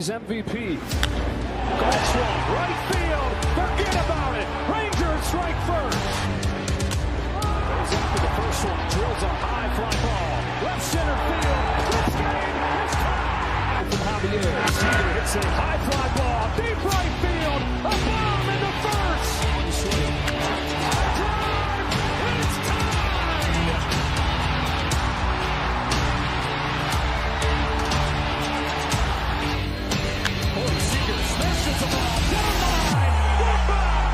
MVP. Golf swung, right field. Forget about it. Rangers strike first. Goes after the first one. Drills a high fly ball. Left center field. This game is tied. From Javier. Seager hits a high fly ball. Deep right field. A bomb into first. One swing. High drive. It's tied. Seager smashes the ball down the line. Goodbye.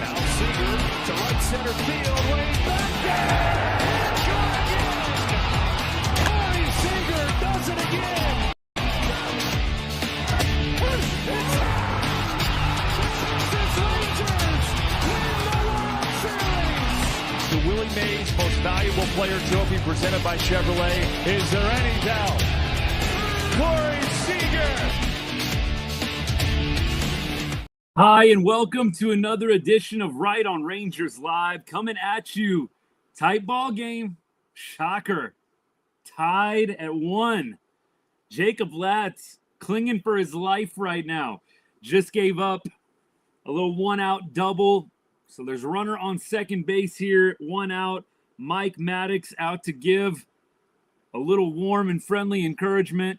Now Seager to right center field, way back there. Corey Seager does it again. It's Rangers win the World Series. The Willie Mays Most Valuable Player Trophy presented by Chevrolet. Is there any doubt? Corey Seager. Hi, and welcome to another edition of Right on Rangers Live, coming at you. Tight ball game. Shocker. Tied at 1. Jacob Latz clinging for his life right now. Just gave up a little one-out double. So there's a runner on second base here. 1 out. Mike Maddox out to give a little warm and friendly encouragement.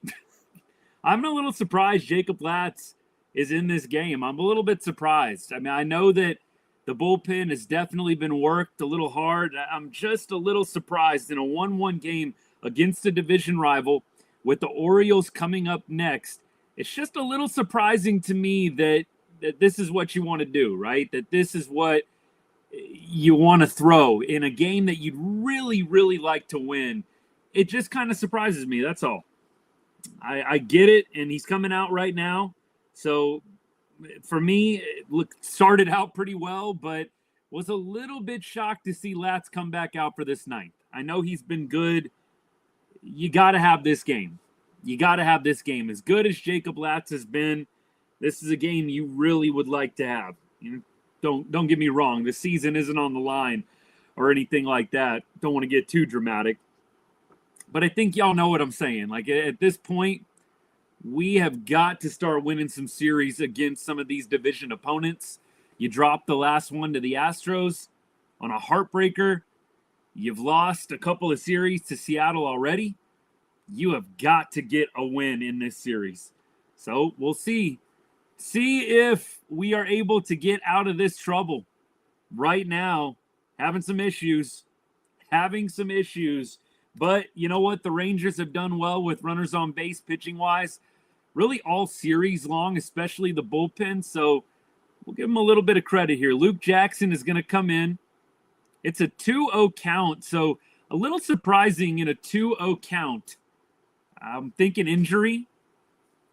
I'm a little surprised Jacob Latz is in this game. I'm a little bit surprised. I mean, I know that the bullpen has definitely been worked a little hard. I'm just a little surprised in a 1-1 game against a division rival with the Orioles coming up next. It's just a little surprising to me that this is what you want to do, right? That this is what you want to throw in a game that you'd really, really like to win. It just kind of surprises me. That's all. I get it, and he's coming out right now. So for me, started out pretty well, but was a little bit shocked to see Latz come back out for this ninth. I know he's been good. You got to have this game. You got to have this game. As good as Jacob Latz has been, this is a game you really would like to have. You know, don't get me wrong. The season isn't on the line or anything like that. Don't want to get too dramatic. But I think y'all know what I'm saying. Like, at this point, we have got to start winning some series against some of these division opponents. You dropped the last one to the Astros on a heartbreaker. You've lost a couple of series to Seattle already. You have got to get a win in this series. So we'll see. See if we are able to get out of this trouble. Right now, having some issues. But you know what? The Rangers have done well with runners on base pitching-wise. Really all series long, especially the bullpen. So we'll give him a little bit of credit here. Luke Jackson is going to come in. It's a 2-0 count. So a little surprising in a 2-0 count. I'm thinking injury.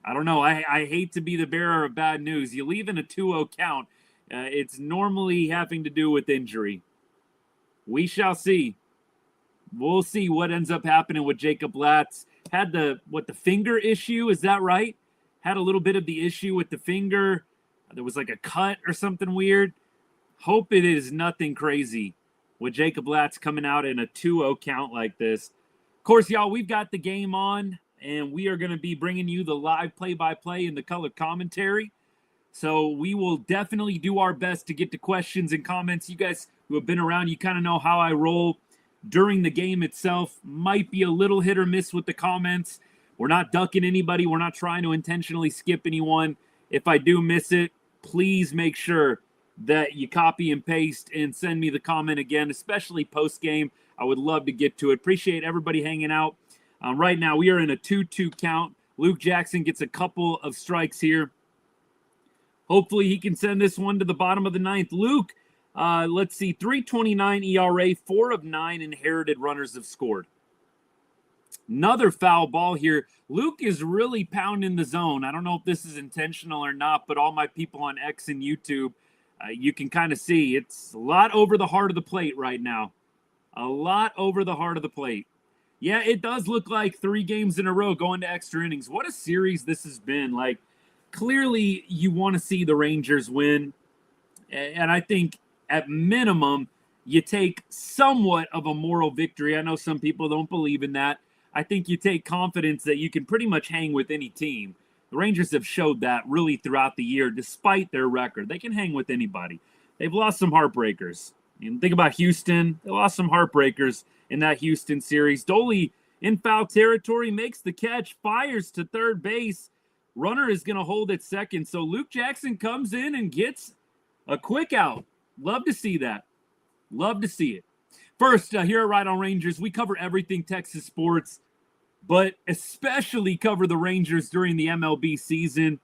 I don't know. I hate to be the bearer of bad news. You leave in a 2-0 count. It's normally having to do with injury. We shall see. We'll see what ends up happening with Jacob Latz. Had the finger issue, is that right? Had a little bit of the issue with the finger. There was like a cut or something weird. Hope it is nothing crazy with Jacob Latz coming out in a 2-0 count like this. Of course, y'all, we've got the game on, and we are going to be bringing you the live play-by-play and the color commentary. So we will definitely do our best to get to questions and comments. You guys who have been around, you kind of know how I roll. During the game itself, might be a little hit or miss with the comments. We're not ducking anybody. We're not trying to intentionally skip anyone. If I do miss it, please make sure that you copy and paste and send me the comment again, especially post-game. I would love to get to it. Appreciate everybody hanging out. Right now, we are in a 2-2 count. Luke Jackson gets a couple of strikes here. Hopefully, he can send this one to the bottom of the ninth. Luke, let's see, 3.29 ERA, 4 of 9 inherited runners have scored. Another foul ball here. Luke is really pounding the zone. I don't know if this is intentional or not, but all my people on X and YouTube, you can kind of see it's a lot over the heart of the plate right now. A lot over the heart of the plate. Yeah, it does look like 3 games in a row going to extra innings. What a series this has been. Like, clearly you want to see the Rangers win. And I think at minimum, you take somewhat of a moral victory. I know some people don't believe in that. I think you take confidence that you can pretty much hang with any team. The Rangers have showed that really throughout the year, despite their record. They can hang with anybody. They've lost some heartbreakers. And think about Houston. They lost some heartbreakers in that Houston series. Dolly in foul territory, makes the catch, fires to third base. Runner is going to hold at second. So Luke Jackson comes in and gets a quick out. Love to see that. Love to see it. First, here at Right on Rangers, we cover everything Texas sports, but especially cover the Rangers during the MLB season.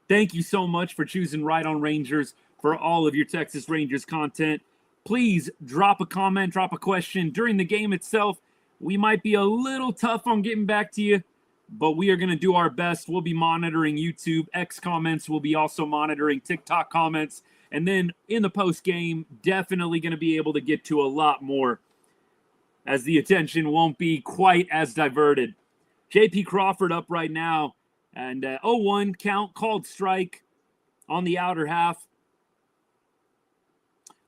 Thank you so much for choosing Right on Rangers for all of your Texas Rangers content. Please drop a comment, drop a question during the game itself. We might be a little tough on getting back to you, but we are going to do our best. We'll be monitoring YouTube, X comments. We'll be also monitoring TikTok comments. And then in the post game, definitely going to be able to get to a lot more as the attention won't be quite as diverted. JP Crawford up right now, and 0-1 count, called strike on the outer half.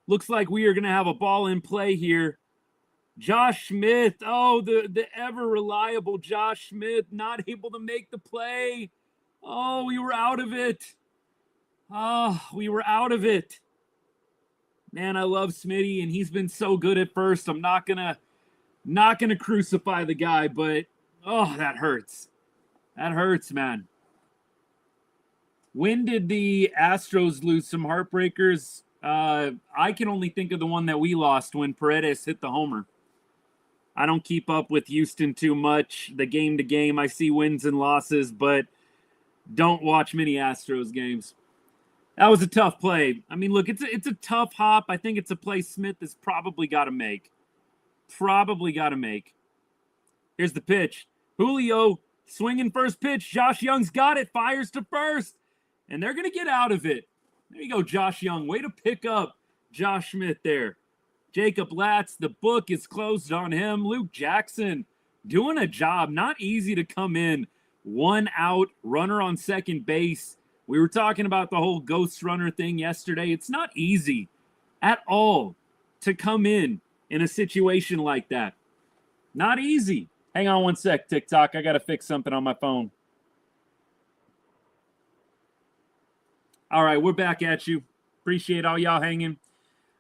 Looks like we are going to have a ball in play here. Josh Smith, the ever-reliable Josh Smith, not able to make the play. Oh, we were out of it. We were out of it. Man, I love Smitty, and he's been so good at first. I'm not gonna crucify the guy, but that hurts. That hurts, man. When did the Astros lose some heartbreakers? I can only think of the one that we lost when Paredes hit the homer. I don't keep up with Houston too much, the game to game. I see wins and losses, but don't watch many Astros games. That was a tough play. I mean, look, it's a tough hop. I think it's a play Smith has probably got to make. Here's the pitch. Julio swinging first pitch. Josh Young's got it. Fires to first. And they're going to get out of it. There you go, Josh Young. Way to pick up Josh Smith there. Jacob Latz, the book is closed on him. Luke Jackson doing a job. Not easy to come in. 1 out, runner on second base. We were talking about the whole ghost runner thing yesterday. It's not easy at all to come in a situation like that. Not easy. Hang on one sec, TikTok. I got to fix something on my phone. All right, we're back at you. Appreciate all y'all hanging.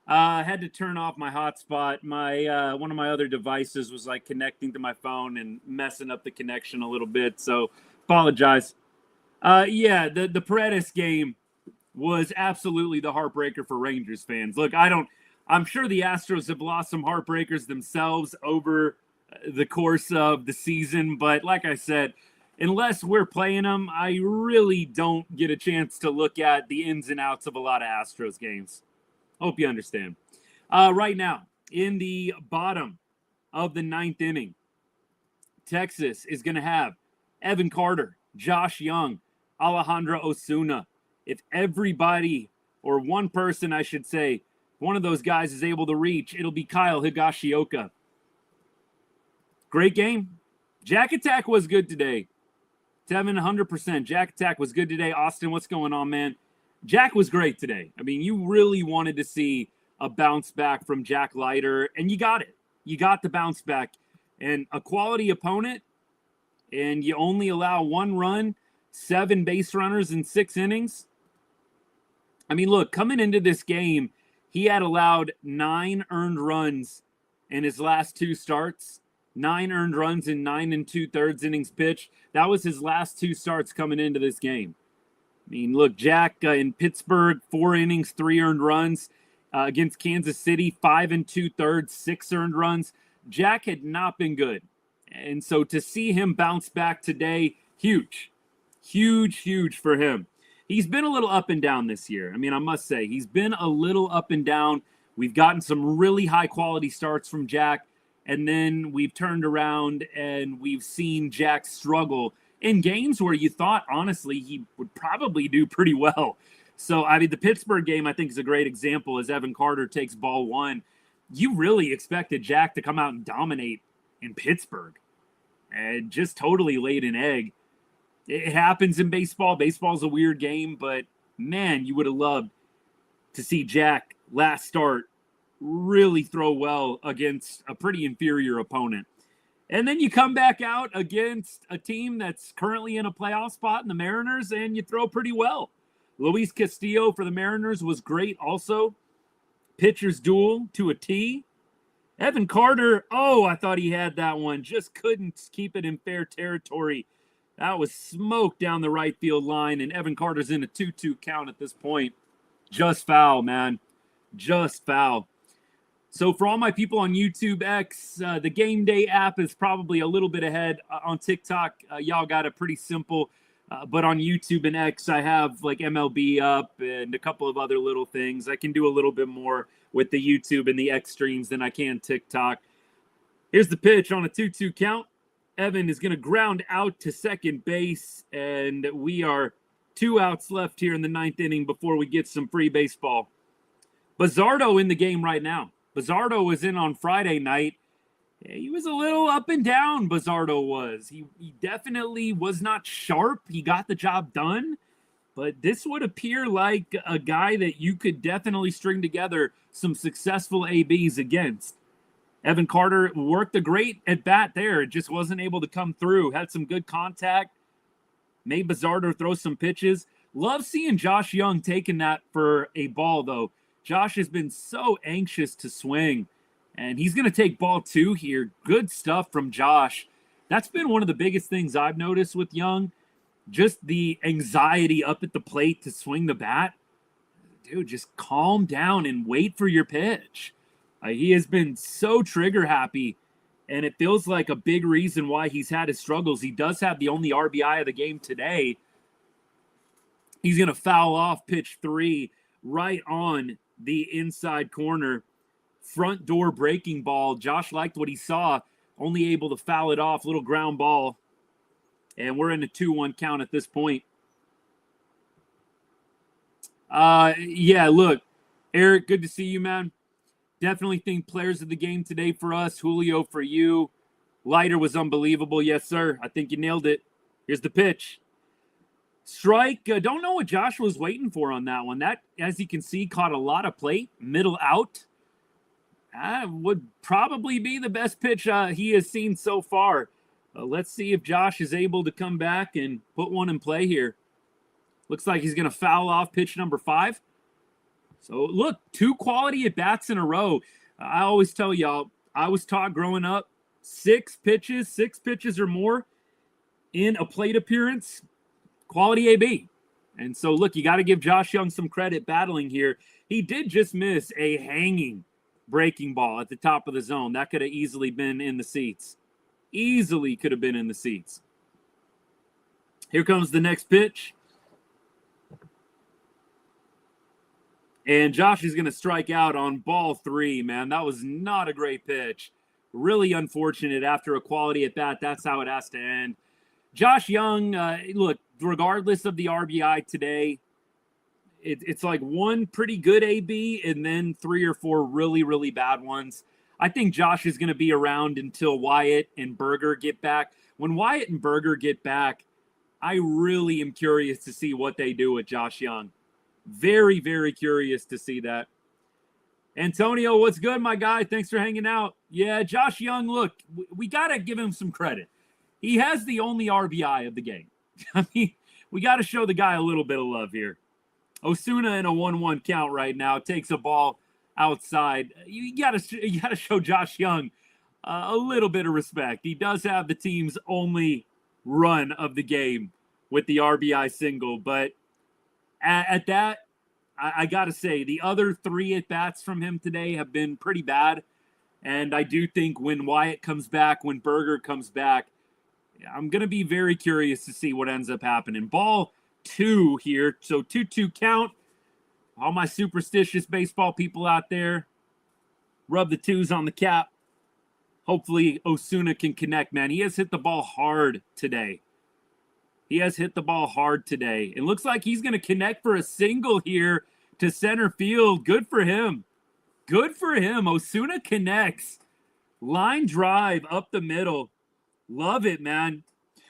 I had to turn off my hotspot. My one of my other devices was like connecting to my phone and messing up the connection a little bit. So apologize. The Paredes game was absolutely the heartbreaker for Rangers fans. Look, I'm sure the Astros have lost some heartbreakers themselves over the course of the season. But like I said, unless we're playing them, I really don't get a chance to look at the ins and outs of a lot of Astros games. Hope you understand. Right now, in the bottom of the 9th inning, Texas is going to have Evan Carter, Josh Young, Alejandro Osuna. If everybody, or one person, I should say, one of those guys is able to reach, it'll be Kyle Higashioka. Great game. Jack Attack was good today. Tevin, 100%. Jack Attack was good today. Austin, what's going on, man? Jack was great today. I mean, you really wanted to see a bounce back from Jack Leiter, and you got it. You got the bounce back. And a quality opponent, and you only allow 1 run, 7 base runners in 6 innings. I mean, look, coming into this game, he had allowed 9 earned runs in his last 2 starts. 9 earned runs in 9 2/3 innings pitched. That was his last 2 starts coming into this game. I mean, look, Jack in Pittsburgh, 4 innings, 3 earned runs. Against Kansas City, 5 2/3, 6 earned runs. Jack had not been good. And so to see him bounce back today, huge. Huge for him. He's been a little up and down this year. I mean, I must say, he's been a little up and down. We've gotten some really high-quality starts from Jack, and then we've turned around and we've seen Jack struggle in games where you thought, honestly, he would probably do pretty well. So, I mean, the Pittsburgh game, I think, is a great example as Evan Carter takes ball 1. You really expected Jack to come out and dominate in Pittsburgh and just totally laid an egg. It happens in baseball. Baseball's a weird game, but, man, you would have loved to see Jack last start really throw well against a pretty inferior opponent. And then you come back out against a team that's currently in a playoff spot in the Mariners, and you throw pretty well. Luis Castillo for the Mariners was great also. Pitcher's duel to a T. Evan Carter, I thought he had that one. Just couldn't keep it in fair territory. That was smoke down the right field line, and Evan Carter's in a 2-2 count at this point. Just foul, man. Just foul. So for all my people on YouTube X, the Game Day app is probably a little bit ahead. On TikTok, y'all got it pretty simple. But on YouTube and X, I have like MLB up and a couple of other little things. I can do a little bit more with the YouTube and the X streams than I can TikTok. Here's the pitch on a 2-2 count. Evan is going to ground out to second base, and we are 2 outs left here in the 9th inning before we get some free baseball. Bizzardo in the game right now. Bizzardo was in on Friday night. He was a little up and down, Bizzardo was. He definitely was not sharp. He got the job done. But this would appear like a guy that you could definitely string together some successful ABs against. Evan Carter worked a great at-bat there. It just wasn't able to come through. Had some good contact. Made Bizzardo throw some pitches. Love seeing Josh Young taking that for a ball, though. Josh has been so anxious to swing. And he's going to take ball 2 here. Good stuff from Josh. That's been one of the biggest things I've noticed with Young. Just the anxiety up at the plate to swing the bat. Dude, just calm down and wait for your pitch. He has been so trigger happy, and it feels like a big reason why he's had his struggles. He does have the only RBI of the game today. He's going to foul off pitch 3 right on the inside corner. Front door breaking ball. Josh liked what he saw, only able to foul it off. Little ground ball. And we're in a 2-1 count at this point. Yeah, look, Eric, good to see you, man. Definitely think players of the game today for us. Julio for you. Leiter was unbelievable. Yes, sir. I think you nailed it. Here's the pitch. Strike. Don't know what Josh was waiting for on that one. That, as you can see, caught a lot of plate. Middle out. Would probably be the best pitch he has seen so far. Let's see if Josh is able to come back and put one in play here. Looks like he's going to foul off pitch number 5. So, look, 2 quality at-bats in a row. I always tell y'all, I was taught growing up, 6 pitches or more in a plate appearance, quality AB. And so, look, you got to give Josh Young some credit battling here. He did just miss a hanging breaking ball at the top of the zone. That could have easily been in the seats. Easily could have been in the seats. Here comes the next pitch. And Josh is going to strike out on ball 3, man. That was not a great pitch. Really unfortunate after a quality at bat. That's how it has to end. Josh Young, look, regardless of the RBI today, it's like one pretty good AB and then 3 or 4 really, really bad ones. I think Josh is going to be around until Wyatt and Berger get back. When Wyatt and Berger get back, I really am curious to see what they do with Josh Young. Very, very curious to see that. Antonio, what's good, my guy? Thanks for hanging out. Yeah, Josh Young, look, we got to give him some credit. He has the only RBI of the game. I mean, we got to show the guy a little bit of love here. Osuna in a 1-1 count right now takes a ball outside. You got to show Josh Young a little bit of respect. He does have the team's only run of the game with the RBI single, but at that, I got to say, the other 3 at-bats from him today have been pretty bad, and I do think when Wyatt comes back, when Berger comes back, I'm going to be very curious to see what ends up happening. Ball 2 here, so 2-2 count. All my superstitious baseball people out there, rub the 2s on the cap. Hopefully Osuna can connect, man. He has hit the ball hard today. It looks like he's going to connect for a single here to center field. Good for him. Osuna connects. Line drive up the middle. Love it, man.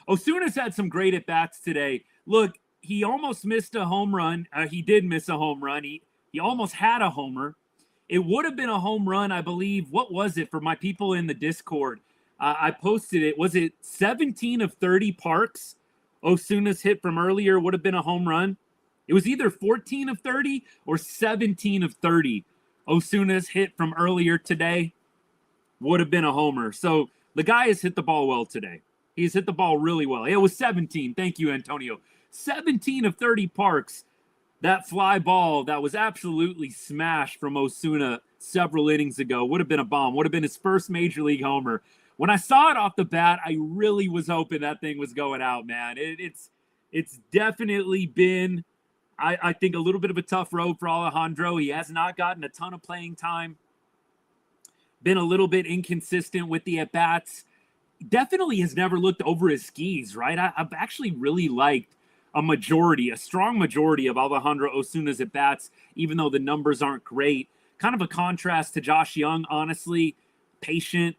Osuna's had some great at-bats today. Look, he almost missed a home run. He did miss a home run. He almost had a homer. It would have been a home run, I believe. What was it for my people in the Discord? I posted it. Was it 17 of 30 parks Osuna's hit from earlier would have been a home run? It was either 14 of 30 or 17 of 30 Osuna's hit from earlier today would have been a homer. So the guy has hit the ball well today. He's hit the ball really well. It was 17. Thank you, Antonio. 17 of 30 parks. That fly ball that was absolutely smashed from Osuna several innings ago would have been a bomb. Would have been his first major league homer. When I saw it off the bat, I really was hoping that thing was going out, man. It's definitely been, I think, a little bit of a tough road for Alejandro. He has not gotten a ton of playing time. Been a little bit inconsistent with the at-bats. Definitely has never looked over his skis, right? I've actually really liked a strong majority of Alejandro Osuna's at-bats, even though the numbers aren't great. Kind of a contrast to Josh Young, honestly. Patient,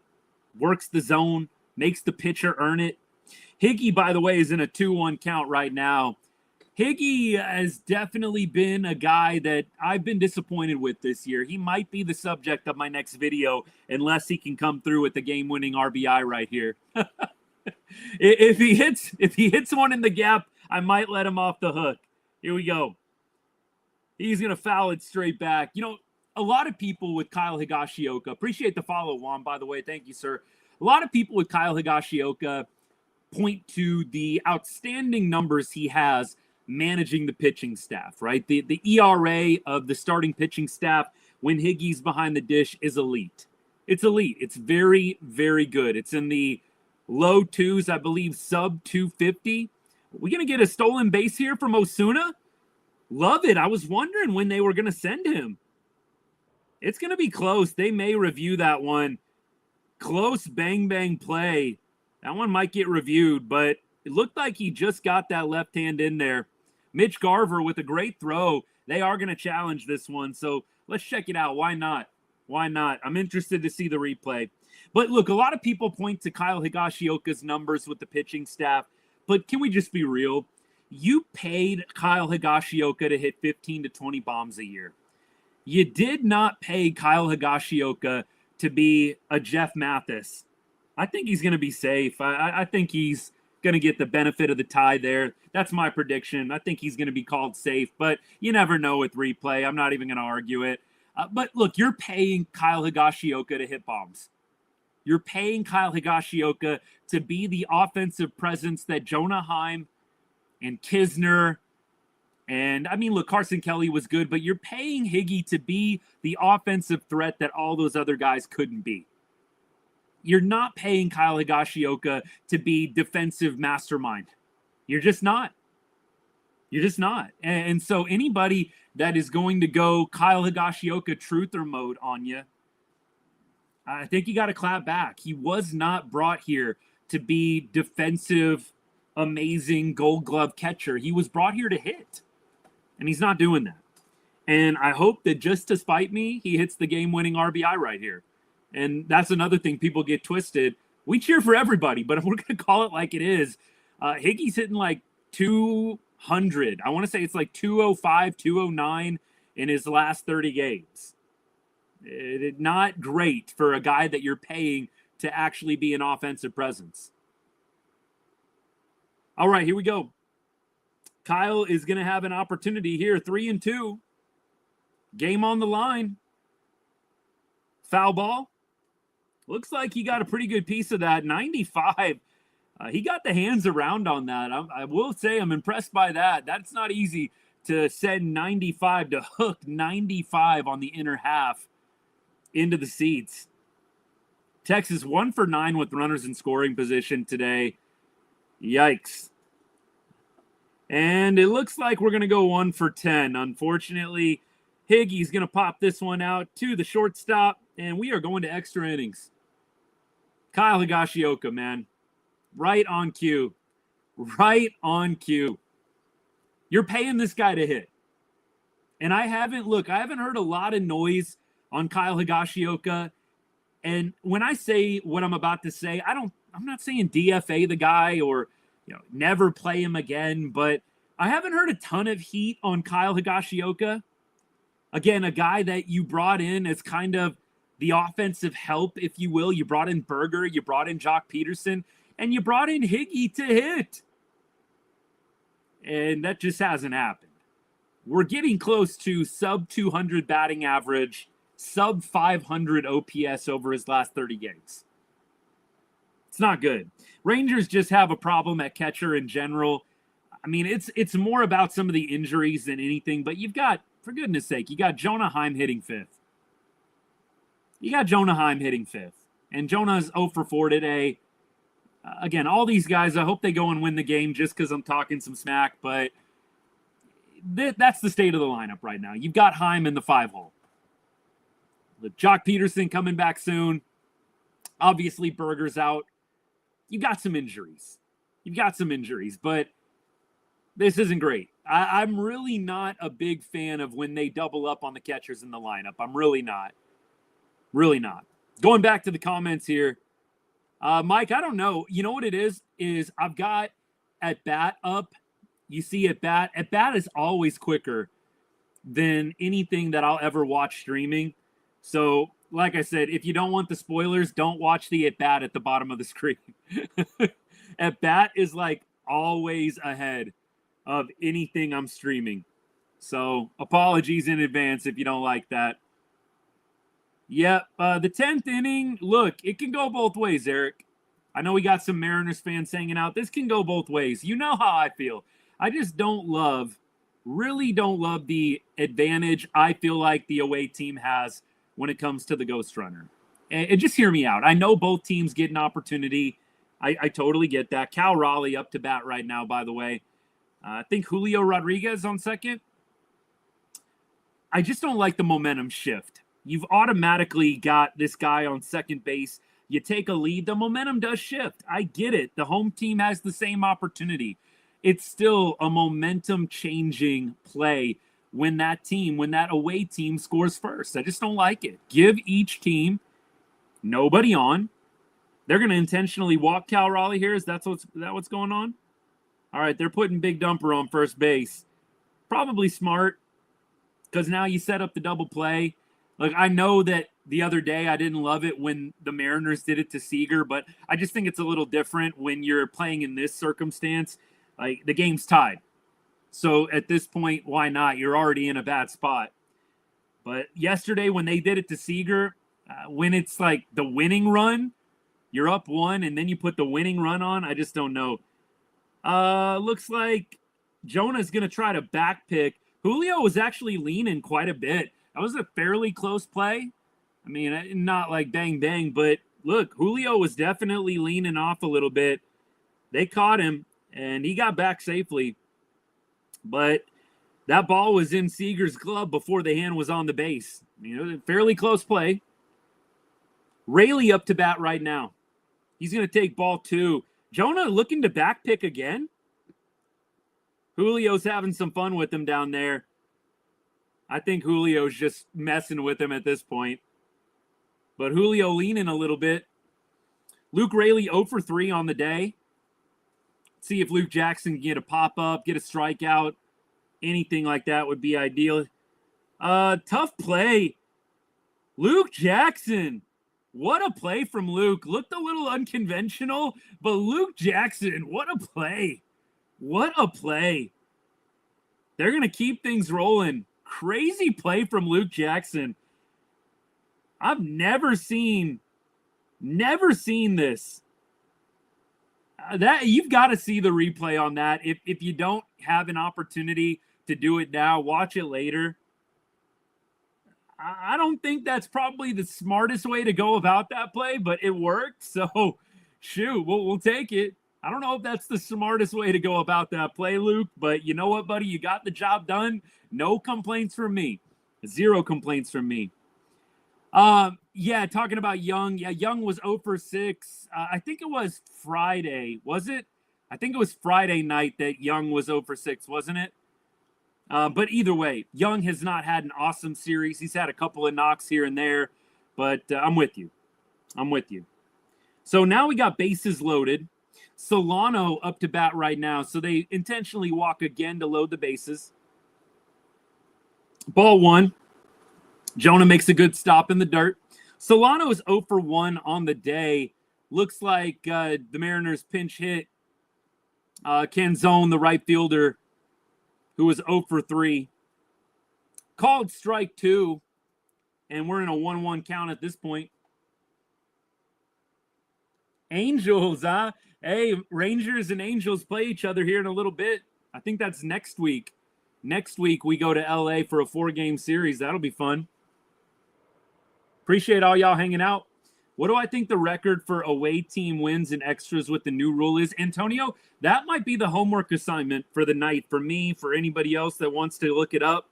works the zone, makes the pitcher earn it. Higgy, by the way, is in a 2-1 count right now. Higgy has definitely been a guy that I've been disappointed with this year. He might be the subject of my next video unless he can come through with the game-winning RBI right here. If he hits one in the gap, I might let him off the hook. Here we go. He's going to foul it straight back. You know, a lot of people with Kyle Higashioka, appreciate the follow, Juan, by the way. Thank you, sir. A lot of people with Kyle Higashioka point to the outstanding numbers he has managing the pitching staff, right? The ERA of the starting pitching staff when Higgy's behind the dish is elite. It's elite. It's very, very good. It's in the low twos, I believe, sub 250. We going to get a stolen base here from Osuna? Love it. I was wondering when they were going to send him. It's going to be close. They may review that one. Close bang play. That one might get reviewed, but it looked like he just got that left hand in there. Mitch Garver with a great throw. They are going to challenge this one, so let's check it out. Why not? Why not? I'm interested to see the replay. But look, a lot of people point to Kyle Higashioka's numbers with the pitching staff, but can we just be real? You paid Kyle Higashioka to hit 15 to 20 bombs a year. You did not pay Kyle Higashioka to be a Jeff Mathis. I think he's going to be safe. I think he's going to get the benefit of the tie there. That's my prediction. I think he's going to be called safe, but you never know with replay. I'm not even going to argue it. But look, you're paying Kyle Higashioka to hit bombs. You're paying Kyle Higashioka to be the offensive presence that Jonah Heim and Kisner and, I mean, look, Carson Kelly was good, but you're paying Higgy to be the offensive threat that all those other guys couldn't be. You're not paying Kyle Higashioka to be defensive mastermind. You're just not. You're just not. And so anybody that is going to go Kyle Higashioka truther mode on you, I think you got to clap back. He was not brought here to be defensive, amazing Gold Glove catcher. He was brought here to hit, and he's not doing that. And I hope that just to spite me, he hits the game-winning RBI right here. And that's another thing people get twisted. We cheer for everybody, but if we're going to call it like it is, Higgy's hitting like 200. I want to say it's like 205, 209 in his last 30 games. Not great for a guy that you're paying to actually be an offensive presence. All right, here we go. Kyle is going to have an opportunity here. 3-2. Game on the line. Foul ball. Looks like he got a pretty good piece of that. 95. He got the hands around on that. I will say I'm impressed by that. That's not easy to send 95, to hook 95 on the inner half into the seats. Texas 1 for 9 with runners in scoring position today. Yikes. And it looks like we're going to go 1 for 10. Unfortunately, Higgy's going to pop this one out to the shortstop, and we are going to extra innings. Kyle Higashioka, man. Right on cue. Right on cue. You're paying this guy to hit. And I haven't heard a lot of noise on Kyle Higashioka. And when I say what I'm about to say, I'm not saying DFA the guy or never play him again, but I haven't heard a ton of heat on Kyle Higashioka. Again, a guy that you brought in as kind of the offensive help, if you will. You brought in Berger, you brought in Jock Peterson, and you brought in Higgy to hit. And that just hasn't happened. We're getting close to sub 200 batting average, sub 500 OPS over his last 30 games. It's not good. Rangers just have a problem at catcher in general. I mean, it's more about some of the injuries than anything, but you've got, for goodness sake, you got Jonah Heim hitting fifth. And Jonah's 0 for 4 today. Again, all these guys, I hope they go and win the game just because I'm talking some smack, but that's the state of the lineup right now. You've got Heim in the 5-hole. With Jock Peterson coming back soon. Obviously, Berger's out. You got some injuries, but this isn't great. I'm really not a big fan of when they double up on the catchers in the lineup. I'm really not. Going back to the comments here, Mike, I don't know. You know what it is I've got at bat up. You see at bat is always quicker than anything that I'll ever watch streaming. So, like I said, if you don't want the spoilers, don't watch the at bat at the bottom of the screen. At bat is like always ahead of anything I'm streaming. So, apologies in advance if you don't like that. Yep, the 10th inning, look, it can go both ways, Eric. I know we got some Mariners fans hanging out. This can go both ways. You know how I feel. I just really don't love the advantage I feel like the away team has when it comes to the ghost runner. And just hear me out. I know both teams get an opportunity. I totally get that. Cal Raleigh up to bat right now, by the way. I think Julio Rodriguez on second. I just don't like the momentum shift. You've automatically got this guy on second base. You take a lead, the momentum does shift. I get it. The home team has the same opportunity. It's still a momentum-changing play when that away team scores first. I just don't like it. Give each team nobody on. They're going to intentionally walk Cal Raleigh here. Is that what's going on? All right, they're putting Big Dumper on first base. Probably smart because now you set up the double play. Like, I know that the other day I didn't love it when the Mariners did it to Seager, but I just think it's a little different when you're playing in this circumstance. Like, the game's tied. So at this point, why not? You're already in a bad spot. But yesterday when they did it to Seager, when it's like the winning run, you're up 1, and then you put the winning run on, I just don't know. Looks like Jonah's going to try to backpick. Julio was actually leaning quite a bit. That was a fairly close play. I mean, not like bang, bang, but look, Julio was definitely leaning off a little bit. They caught him, and he got back safely. But that ball was in Seager's glove before the hand was on the base. You know, fairly close play. Raley up to bat right now. He's going to take ball 2. Jonah looking to backpick again. Julio's having some fun with him down there. I think Julio's just messing with him at this point. But Julio leaning a little bit. Luke Raley 0 for 3 on the day. See if Luke Jackson can get a pop-up, get a strikeout. Anything like that would be ideal. Tough play. Luke Jackson. What a play from Luke. Looked a little unconventional, but Luke Jackson, what a play. What a play. They're going to keep things rolling. Crazy play from Luke Jackson. I've never seen this. That you've got to see the replay on that. If you don't have an opportunity to do it now, watch it later. I don't think that's probably the smartest way to go about that play, but it worked. So, shoot, we'll take it. I don't know if that's the smartest way to go about that play, Luke, but you know what, buddy? You got the job done. No complaints from me. 0 complaints from me. Yeah, talking about Young. Yeah, Young was 0 for 6. I think it was Friday. Was it? I think it was Friday night that Young was 0 for 6, wasn't it? But either way, Young has not had an awesome series. He's had a couple of knocks here and there, but I'm with you. So now we got bases loaded. Solano up to bat right now. So they intentionally walk again to load the bases. Ball 1. Jonah makes a good stop in the dirt. Solano is 0 for 1 on the day. Looks like the Mariners pinch hit Canzone, the right fielder, who was 0 for 3. Called strike 2, and we're in a 1-1 count at this point. Angels, huh? Hey, Rangers and Angels play each other here in a little bit. I think that's next week. Next week, we go to LA for a 4-game series. That'll be fun. Appreciate all y'all hanging out. What do I think the record for away team wins and extras with the new rule is? Antonio, that might be the homework assignment for the night, for me, for anybody else that wants to look it up.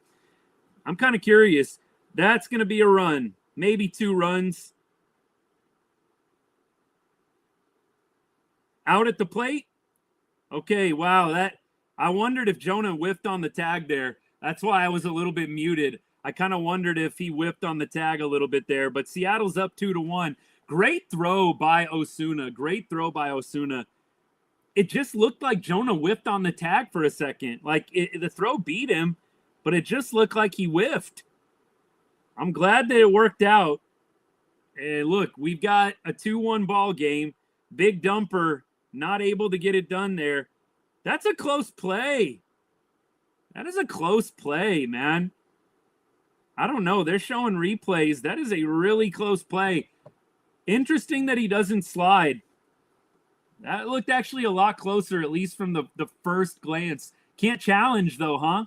I'm kind of curious. That's going to be a run, maybe 2 runs. Out at the plate? Okay, wow. I wondered if Jonah whiffed on the tag there. That's why I was a little bit muted. I kind of wondered if he whiffed on the tag a little bit there, but Seattle's up 2-1. Great throw by Osuna. Great throw by Osuna. It just looked like Jonah whiffed on the tag for a second. Like the throw beat him, but it just looked like he whiffed. I'm glad that it worked out. And look, we've got a 2-1 ball game. Big dumper, not able to get it done there. That's a close play. That is a close play, man. I don't know. They're showing replays. That is a really close play. Interesting that he doesn't slide. That looked actually a lot closer, at least from the first glance. Can't challenge, though, huh?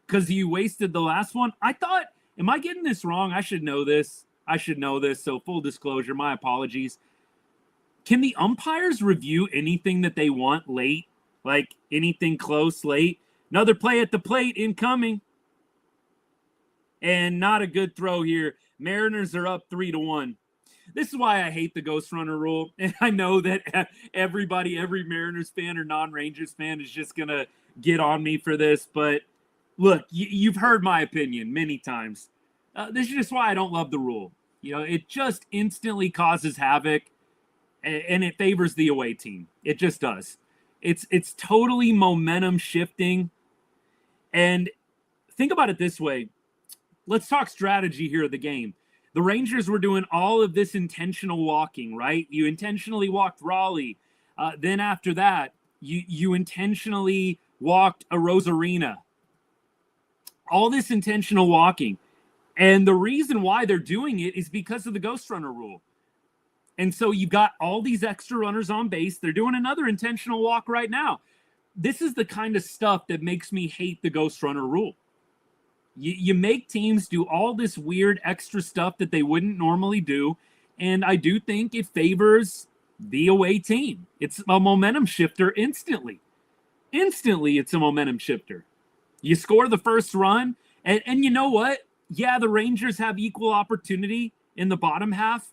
Because you wasted the last one. I thought, am I getting this wrong? I should know this. So full disclosure, my apologies. Can the umpires review anything that they want late? Like anything close late? Another play at the plate incoming. And not a good throw here. Mariners are up 3-1. This is why I hate the ghost runner rule. And I know that everybody, every Mariners fan or non-Rangers fan is just going to get on me for this. But look, you've heard my opinion many times. This is just why I don't love the rule. You know, it just instantly causes havoc and it favors the away team. It just does. It's totally momentum shifting. And think about it this way. Let's talk strategy here of the game. The Rangers were doing all of this intentional walking, right? You intentionally walked Raleigh. Then after that, you intentionally walked a Rosarina. All this intentional walking. And the reason why they're doing it is because of the ghost runner rule. And so you've got all these extra runners on base. They're doing another intentional walk right now. This is the kind of stuff that makes me hate the ghost runner rule. You make teams do all this weird extra stuff that they wouldn't normally do, and I do think it favors the away team. It's a momentum shifter instantly. Instantly, it's a momentum shifter. You score the first run, and you know what? Yeah, the Rangers have equal opportunity in the bottom half,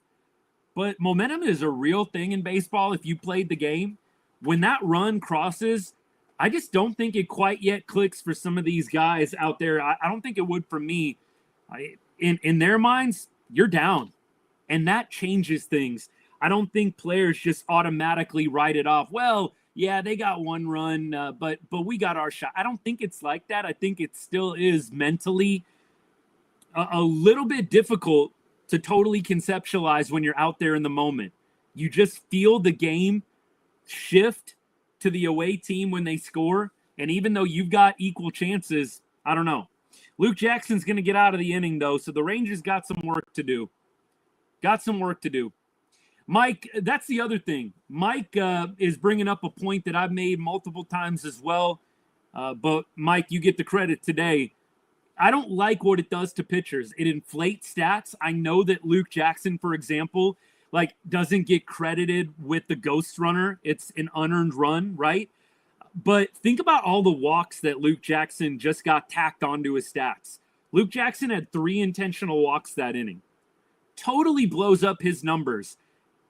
but momentum is a real thing in baseball if you played the game. When that run crosses, I just don't think it quite yet clicks for some of these guys out there. I don't think it would for me. In their minds, you're down, and that changes things. I don't think players just automatically write it off. Well, yeah, they got one run, but we got our shot. I don't think it's like that. I think it still is mentally a little bit difficult to totally conceptualize when you're out there in the moment. You just feel the game shift to the away team when they score. And even though you've got equal chances, I don't know. Luke Jackson's going to get out of the inning, though, so the Rangers got some work to do. Mike, that's the other thing. Mike is bringing up a point that I've made multiple times as well. But, Mike, you get the credit today. I don't like what it does to pitchers. It inflates stats. I know that Luke Jackson, for example, doesn't get credited with the ghost runner. It's an unearned run, right? But think about all the walks that Luke Jackson just got tacked onto his stats. Luke Jackson had 3 intentional walks that inning. Totally blows up his numbers.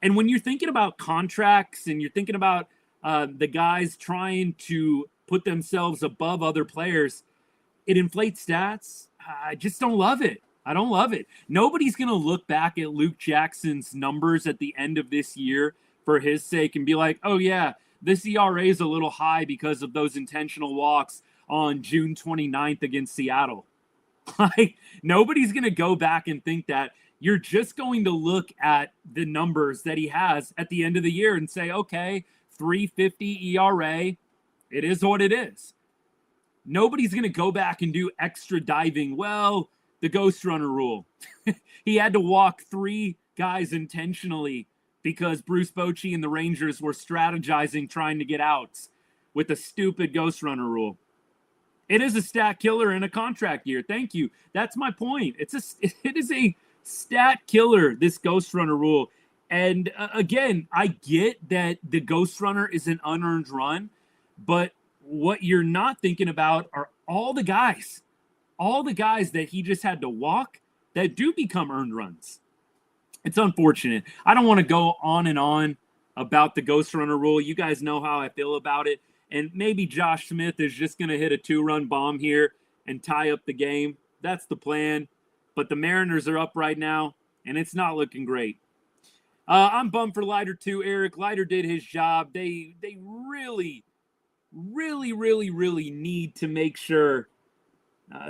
And when you're thinking about contracts and you're thinking about the guys trying to put themselves above other players, it inflates stats. I just don't love it. I don't love it. Nobody's going to look back at Luke Jackson's numbers at the end of this year for his sake and be like, oh, yeah, this ERA is a little high because of those intentional walks on June 29th against Seattle. Nobody's going to go back and think that. you're just going to look at the numbers that he has at the end of the year and say, okay, 3.50 ERA, it is what it is. Nobody's going to go back and do extra diving. Well, the ghost runner rule. He had to walk 3 guys intentionally because Bruce Bochy and the Rangers were strategizing trying to get outs with the stupid ghost runner rule. It is a stat killer in a contract year. Thank you. That's my point. It is a stat killer, this ghost runner rule. And again, I get that the ghost runner is an unearned run, but what you're not thinking about are all the guys that he just had to walk that do become earned runs. It's unfortunate. I don't want to go on and on about the ghost runner rule. You guys know how I feel about it. And maybe Josh Smith is just going to hit a 2-run bomb here and tie up the game. That's the plan. But the Mariners are up right now, and it's not looking great. I'm bummed for Leiter too, Eric. Leiter did his job. They really need to make sure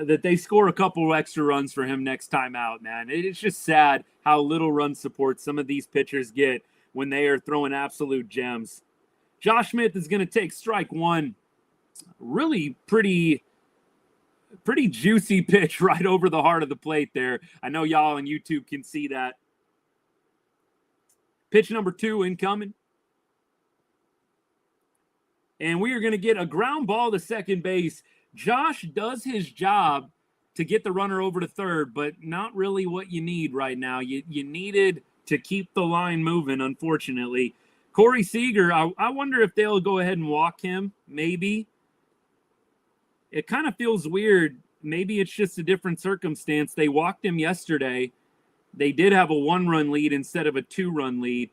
that they score a couple extra runs for him next time out, man. It's just sad how little run support some of these pitchers get when they are throwing absolute gems. Josh Smith is going to take strike 1. Really pretty juicy pitch right over the heart of the plate there. I know y'all on YouTube can see that. Pitch number 2 incoming. And we are going to get a ground ball to second base. Josh does his job to get the runner over to third, but not really what you need right now. You needed to keep the line moving, unfortunately. Corey Seager, I wonder if they'll go ahead and walk him, maybe. It kind of feels weird. Maybe it's just a different circumstance. They walked him yesterday. They did have a 1-run lead instead of a 2-run lead.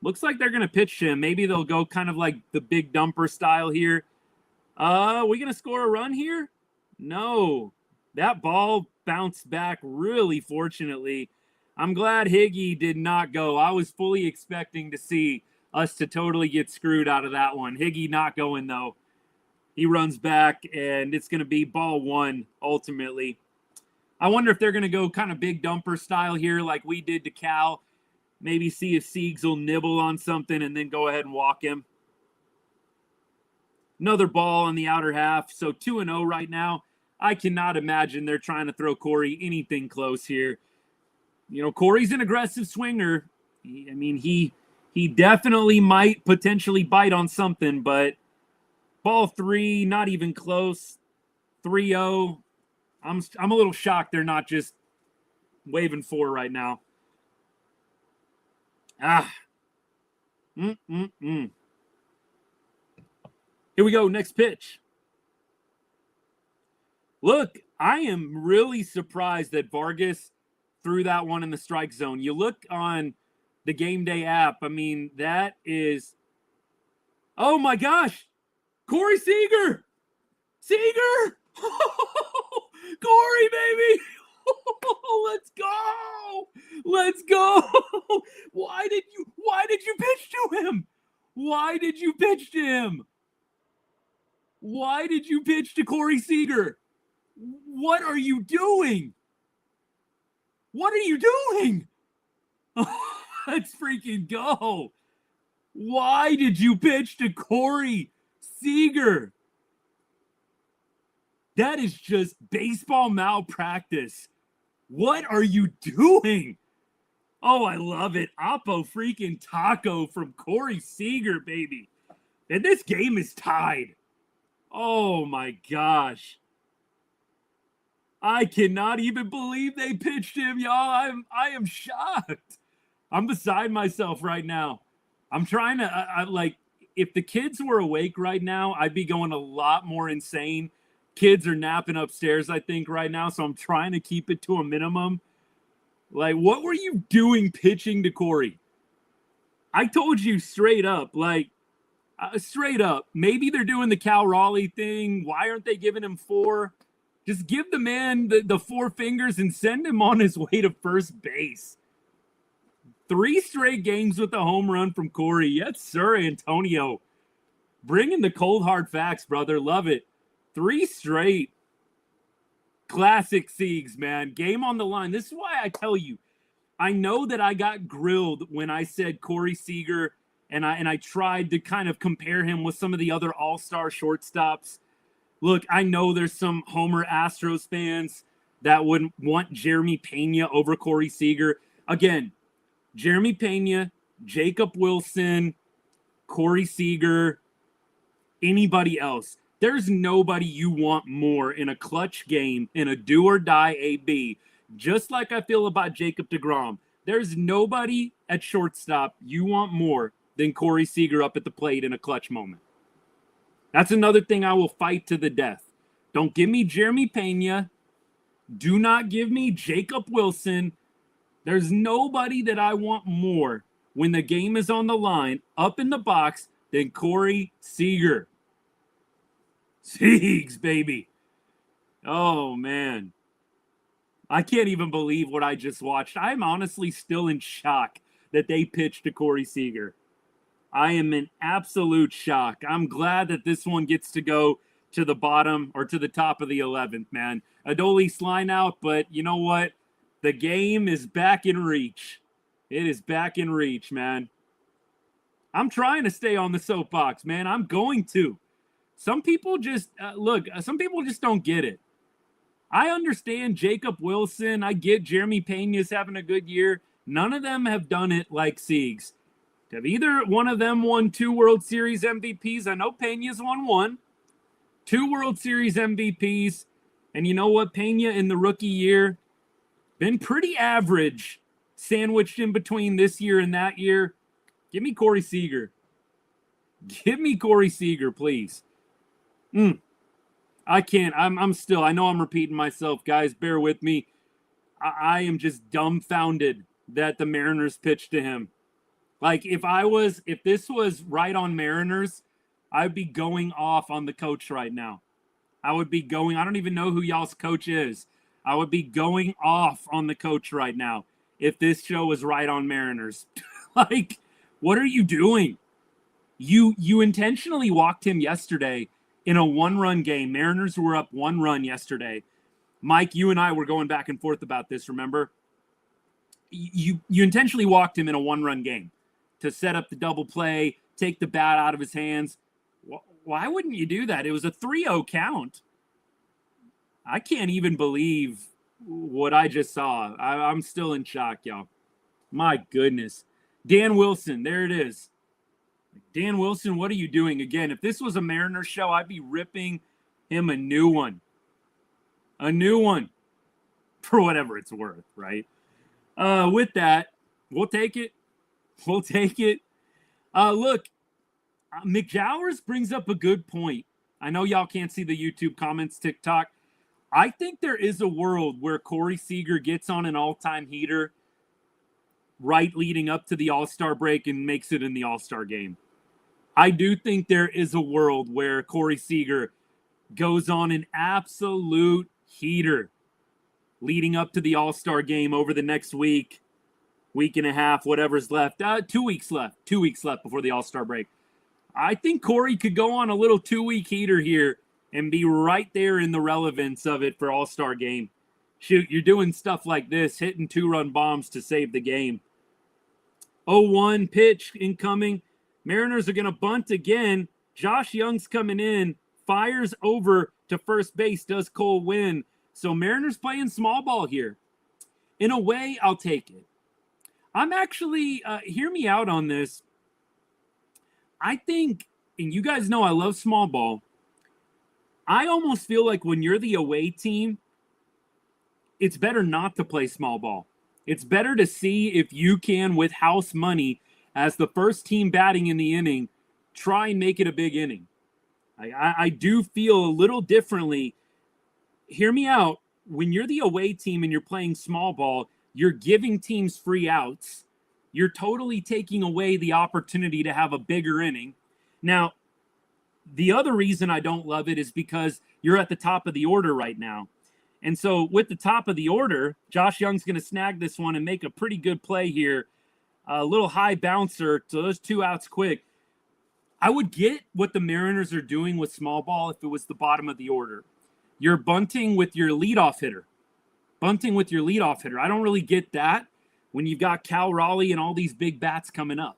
Looks like they're going to pitch him. Maybe they'll go kind of like the big dumper style here. We going to score a run here? No. That ball bounced back really fortunately. I'm glad Higgy did not go. I was fully expecting to see us to totally get screwed out of that one. Higgy not going, though. He runs back, and it's going to be ball 1 ultimately. I wonder if they're going to go kind of big dumper style here like we did to Cal. Maybe see if Siegs will nibble on something and then go ahead and walk him. Another ball on the outer half. So 2-0 right now. I cannot imagine they're trying to throw Corey anything close here. You know, Corey's an aggressive swinger. He definitely might potentially bite on something, but ball 3, not even close. 3-0. I'm a little shocked they're not just waving 4 right now. Here we go. Next pitch. Look, I am really surprised that Vargas threw that one in the strike zone. You look on the Game Day app. That is, oh my gosh, Corey Seager. Corey, baby. Let's go. Why did you pitch to him? Why did you pitch to Corey Seager? What are you doing? Let's freaking go. Why did you pitch to Corey Seager? That is just baseball malpractice. What are you doing? Oh, I love it. Oppo freaking taco from Corey Seager, baby. And this game is tied. Oh my gosh. I cannot even believe they pitched him, y'all. I am shocked. I'm beside myself right now. I'm trying to, if the kids were awake right now, I'd be going a lot more insane. Kids are napping upstairs, I think, right now, so I'm trying to keep it to a minimum. What were you doing pitching to Corey? I told you straight up, maybe they're doing the Cal Raleigh thing. Why aren't they giving him 4? Just give the man the 4 fingers and send him on his way to first base. 3 straight games with a home run from Corey. Yes, sir, Antonio. Bringing the cold hard facts, brother. Love it. 3 straight. Classic Siegs, man. Game on the line. This is why I tell you, I know that I got grilled when I said Corey Seager, and I tried to kind of compare him with some of the other all-star shortstops. Look, I know there's some Homer Astros fans that would want Jeremy Pena over Corey Seager. Again, Jeremy Pena, Jacob Wilson, Corey Seager, anybody else. There's nobody you want more in a clutch game, in a do-or-die AB, just like I feel about Jacob deGrom. There's nobody at shortstop you want more than Corey Seager up at the plate in a clutch moment. That's another thing I will fight to the death. Don't give me Jeremy Pena. Do not give me Jacob Wilson. There's nobody that I want more when the game is on the line, up in the box, than Corey Seager. Siegs, baby. Oh, man. I can't even believe what I just watched. I'm honestly still in shock that they pitched to Corey Seager. I am in absolute shock. I'm glad that this one gets to go to the bottom or to the top of the 11th, man. Adolis line out, but you know what? The game is back in reach. It is back in reach, man. I'm trying to stay on the soapbox, man. I'm going to. Some people just, some people just don't get it. I understand Jacob Wilson. I get Jeremy Pena's having a good year. None of them have done it like Siegs. Have either one of them won 2 World Series MVPs? I know Pena's won 1. 2 World Series MVPs. And you know what? Pena in the rookie year, been pretty average, sandwiched in between this year and that year. Give me Corey Seager. Give me Corey Seager, please. I can't. I'm still, I know I'm repeating myself, guys. Bear with me. I am just dumbfounded that the Mariners pitched to him. Like, if this was right on Mariners, I'd be going off on the coach right now. I don't even know who y'all's coach is. I would be going off on the coach right now if this show was right on Mariners. Like, what are you doing? You intentionally walked him yesterday in a 1-run game. Mariners were up 1 run yesterday. Mike, you and I were going back and forth about this, remember? You intentionally walked him in a 1-run game to set up the double play, take the bat out of his hands. Why wouldn't you do that? It was a 3-0 count. I can't even believe what I just saw. I'm still in shock, y'all. My goodness. Dan Wilson, there it is. Dan Wilson, what are you doing? Again, if this was a Mariners show, I'd be ripping him a new one. A new one. For whatever it's worth, right? With that, we'll take it. We'll take it. Look, McJowers brings up a good point. I know y'all can't see the YouTube comments, TikTok. I think there is a world where Corey Seager gets on an all-time heater right leading up to the All-Star break and makes it in the All-Star game. I do think there is a world where Corey Seager goes on an absolute heater leading up to the All-Star game over the next week and a half, whatever's left. 2 weeks left. 2 weeks left before the All-Star break. I think Corey could go on a little 2-week heater here and be right there in the relevance of it for All-Star game. Shoot, you're doing stuff like this, hitting 2-run bombs to save the game. 0-1 pitch incoming. Mariners are going to bunt again. Josh Young's coming in, fires over to first base. Does Cole win? So Mariners playing small ball here. In a way, I'll take it. I'm actually, hear me out on this. I think, and you guys know I love small ball. I almost feel like when you're the away team, it's better not to play small ball. It's better to see if you can, with house money, as the first team batting in the inning, try and make it a big inning. I do feel a little differently. Hear me out. When you're the away team and you're playing small ball, you're giving teams free outs. You're totally taking away the opportunity to have a bigger inning. Now, the other reason I don't love it is because you're at the top of the order right now. And so with the top of the order, Josh Young's going to snag this one and make a pretty good play here. A little high bouncer, so those 2 outs quick. I would get what the Mariners are doing with small ball if it was the bottom of the order. You're bunting with your leadoff hitter. I don't really get that. when you've got Cal Raleigh and all these big bats coming up.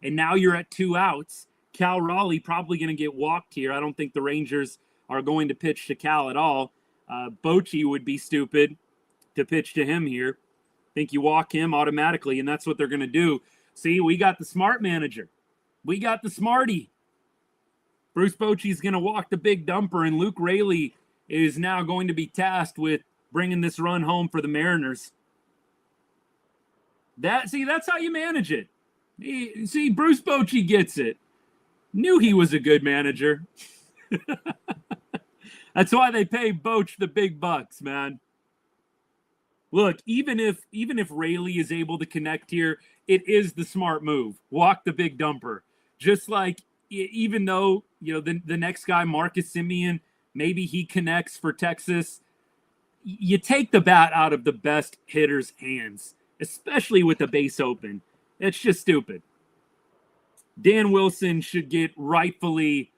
And now you're at 2 outs. Cal Raleigh probably going to get walked here. I don't think the Rangers are going to pitch to Cal at all. Bochy would be stupid to pitch to him here. I think you walk him automatically, and that's what they're going to do. See, we got the smart manager. We got the smarty. Bruce Bochy's going to walk the big dumper, and Luke Raley is now going to be tasked with bringing this run home for the Mariners. That's how you manage it. See, Bruce Bochy gets it. Knew he was a good manager. That's why they pay Boch the big bucks, man. Look, even if Raley is able to connect here, it is the smart move. Walk the big dumper. Just like, even though, the next guy, Marcus Semien, maybe he connects for Texas, you take the bat out of the best hitter's hands, especially with the base open. It's just stupid. Dan Wilson should get rightfully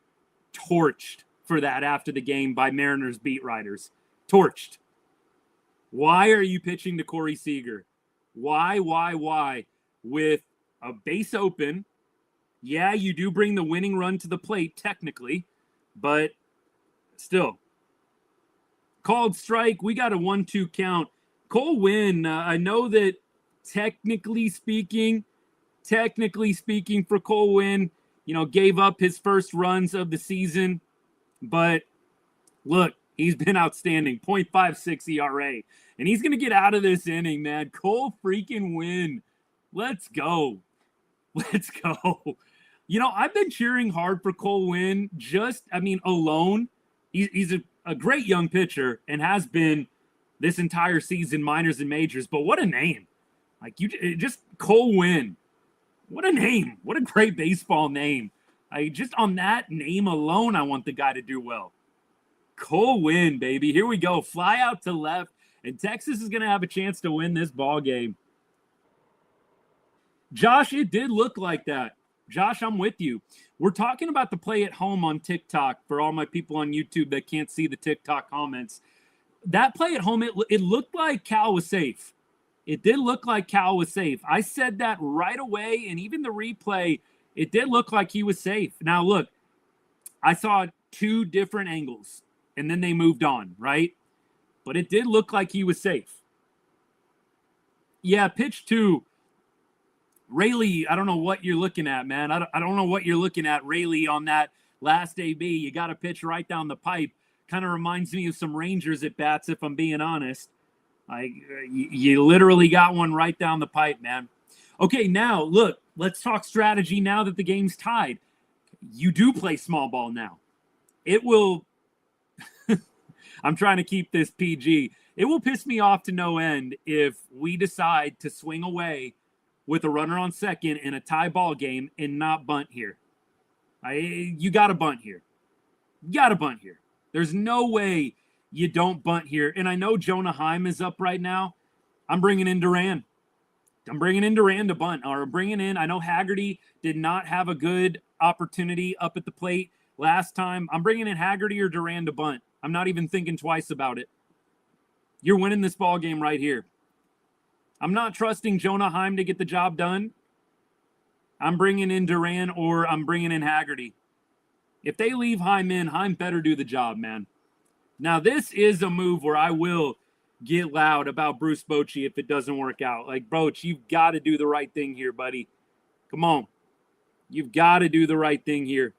torched for that after the game by Mariners beat writers. Torched. Why are you pitching to Corey Seager? Why? With a base open, yeah, you do bring the winning run to the plate technically, but still. Called strike. We got a 1-2 count. Cole Winn, I know that technically speaking for Cole Winn, gave up his first runs of the season. But look, he's been outstanding. 0.56 ERA. And he's going to get out of this inning, man. Cole freaking Winn. Let's go. Let's go. I've been cheering hard for Cole Winn alone. He's a great young pitcher and has been this entire season, minors and majors. But what a name. Just Cole Winn. What a name. What a great baseball name. Just on that name alone, I want the guy to do well. Cole Winn, baby. Here we go. Fly out to left, and Texas is going to have a chance to win this ball game. Josh, it did look like that. Josh, I'm with you. We're talking about the play at home on TikTok for all my people on YouTube that can't see the TikTok comments. That play at home, it looked like Cal was safe. It did look like Cal was safe. I said that right away, and even the replay, it did look like he was safe. Now, look, I saw 2 different angles, and then they moved on, right? But it did look like he was safe. Yeah, pitch 2. Raley, I don't know what you're looking at, man. I don't know what you're looking at, Raley, on that last AB. You got to pitch right down the pipe. Kind of reminds me of some Rangers at bats, if I'm being honest. You literally got one right down the pipe, man. Okay, now, look, let's talk strategy now that the game's tied. You do play small ball now. It will – I'm trying to keep this PG. It will piss me off to no end if we decide to swing away with a runner on second in a tie ball game and not bunt here. You got to bunt here. There's no way you don't bunt here. And I know Jonah Heim is up right now. I'm bringing in Duran. to bunt, or bringing in. I know Haggerty did not have a good opportunity up at the plate last time. I'm bringing in Haggerty or Duran to bunt. I'm not even thinking twice about it. You're winning this ball game right here. I'm not trusting Jonah Heim to get the job done. I'm bringing in Duran or I'm bringing in Haggerty. If they leave Heim in, Heim better do the job, man. Now, this is a move where I will get loud about Bruce Bochy if it doesn't work out. Like, Boch, you've got to do the right thing here, buddy. Come on. You've got to do the right thing here.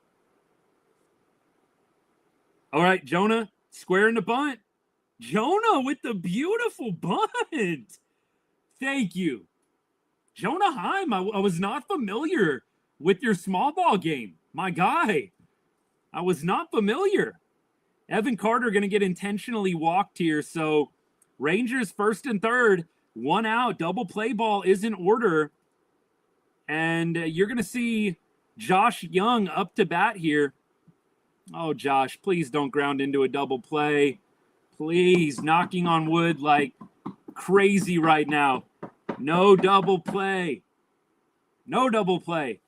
All right, Jonah, squaring the bunt. Jonah with the beautiful bunt. Thank you. Jonah Heim, I was not familiar with your small ball game. My guy, I was not familiar. Evan Carter going to get intentionally walked here. So Rangers first and third, 1 out, double play ball is in order. And you're going to see Josh Young up to bat here. Oh, Josh, please don't ground into a double play. Please, knocking on wood like crazy right now. No double play. No double play.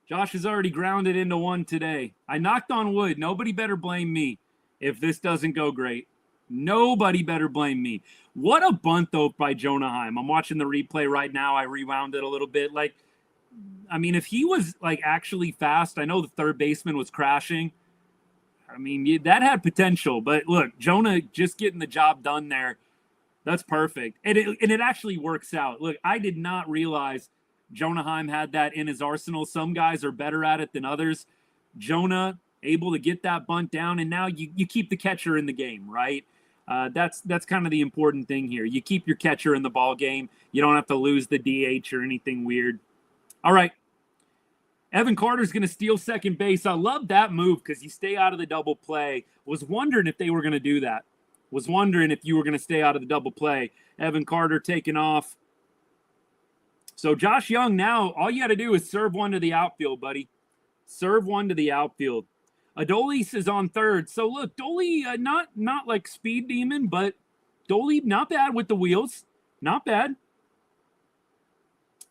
Josh has already grounded into one today. I knocked on wood. Nobody better blame me if this doesn't go great. Nobody better blame me. What a bunt, though, by Jonah Heim. I'm watching the replay right now. I rewound it a little bit. Like, I mean, if he was, like, actually fast, I know the third baseman was crashing. I mean, that had potential. But, look, Jonah just getting the job done there, that's perfect. And it actually works out. Look, I did not realize Jonah Heim had that in his arsenal. Some guys are better at it than others. Jonah able to get that bunt down, and now you keep the catcher in the game, right? That's kind of the important thing here. You keep your catcher in the ball game. You don't have to lose the DH or anything weird. All right. Evan Carter's going to steal second base. I love that move because you stay out of the double play. Was wondering if they were going to do that. Was wondering if you were going to stay out of the double play. Evan Carter taking off. So Josh Young now, all you got to do is serve one to the outfield, buddy. Serve one to the outfield. Adolis is on third. So look, Dolly, not like speed demon, but Dolly not bad with the wheels. Not bad.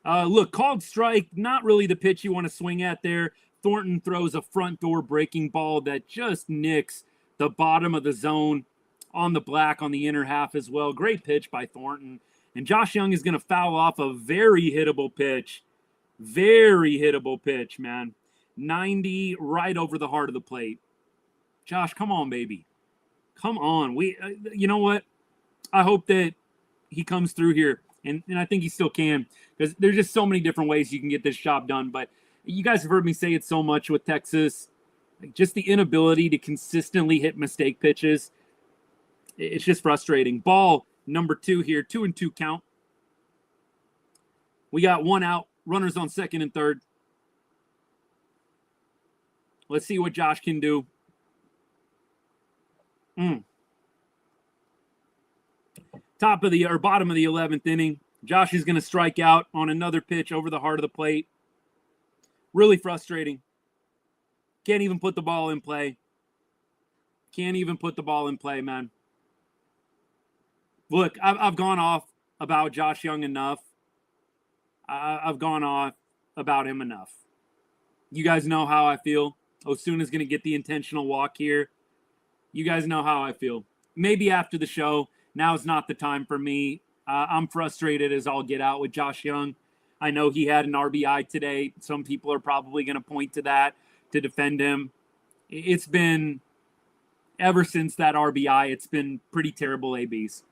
Look, called strike, not really the pitch you want to swing at there. Thornton throws a front door breaking ball that just nicks the bottom of the zone on the black on the inner half as well. Great pitch by Thornton. And Josh Young is going to foul off a very hittable pitch. Very hittable pitch, man. 90 right over the heart of the plate. Josh, come on, baby. Come on. You know what? I hope that he comes through here. And I think he still can, because there's just so many different ways you can get this job done. But you guys have heard me say it so much with Texas. Like, just the inability to consistently hit mistake pitches. It's just frustrating. Ball number 2 here. 2-2 count. We got one out. Runners on second and third. Let's see what Josh can do. Bottom of the 11th inning. Josh is going to strike out on another pitch over the heart of the plate. Really frustrating. Can't even put the ball in play. Can't even put the ball in play, man. Look, I've gone off about Josh Young enough. I've gone off about him enough. You guys know how I feel. Osuna's going to get the intentional walk here. You guys know how I feel. Maybe after the show. Now's not the time for me. I'm frustrated as all get out with Josh Young. I know he had an RBI today. Some people are probably going to point to that to defend him. It's been, ever since that RBI, it's been pretty terrible ABs.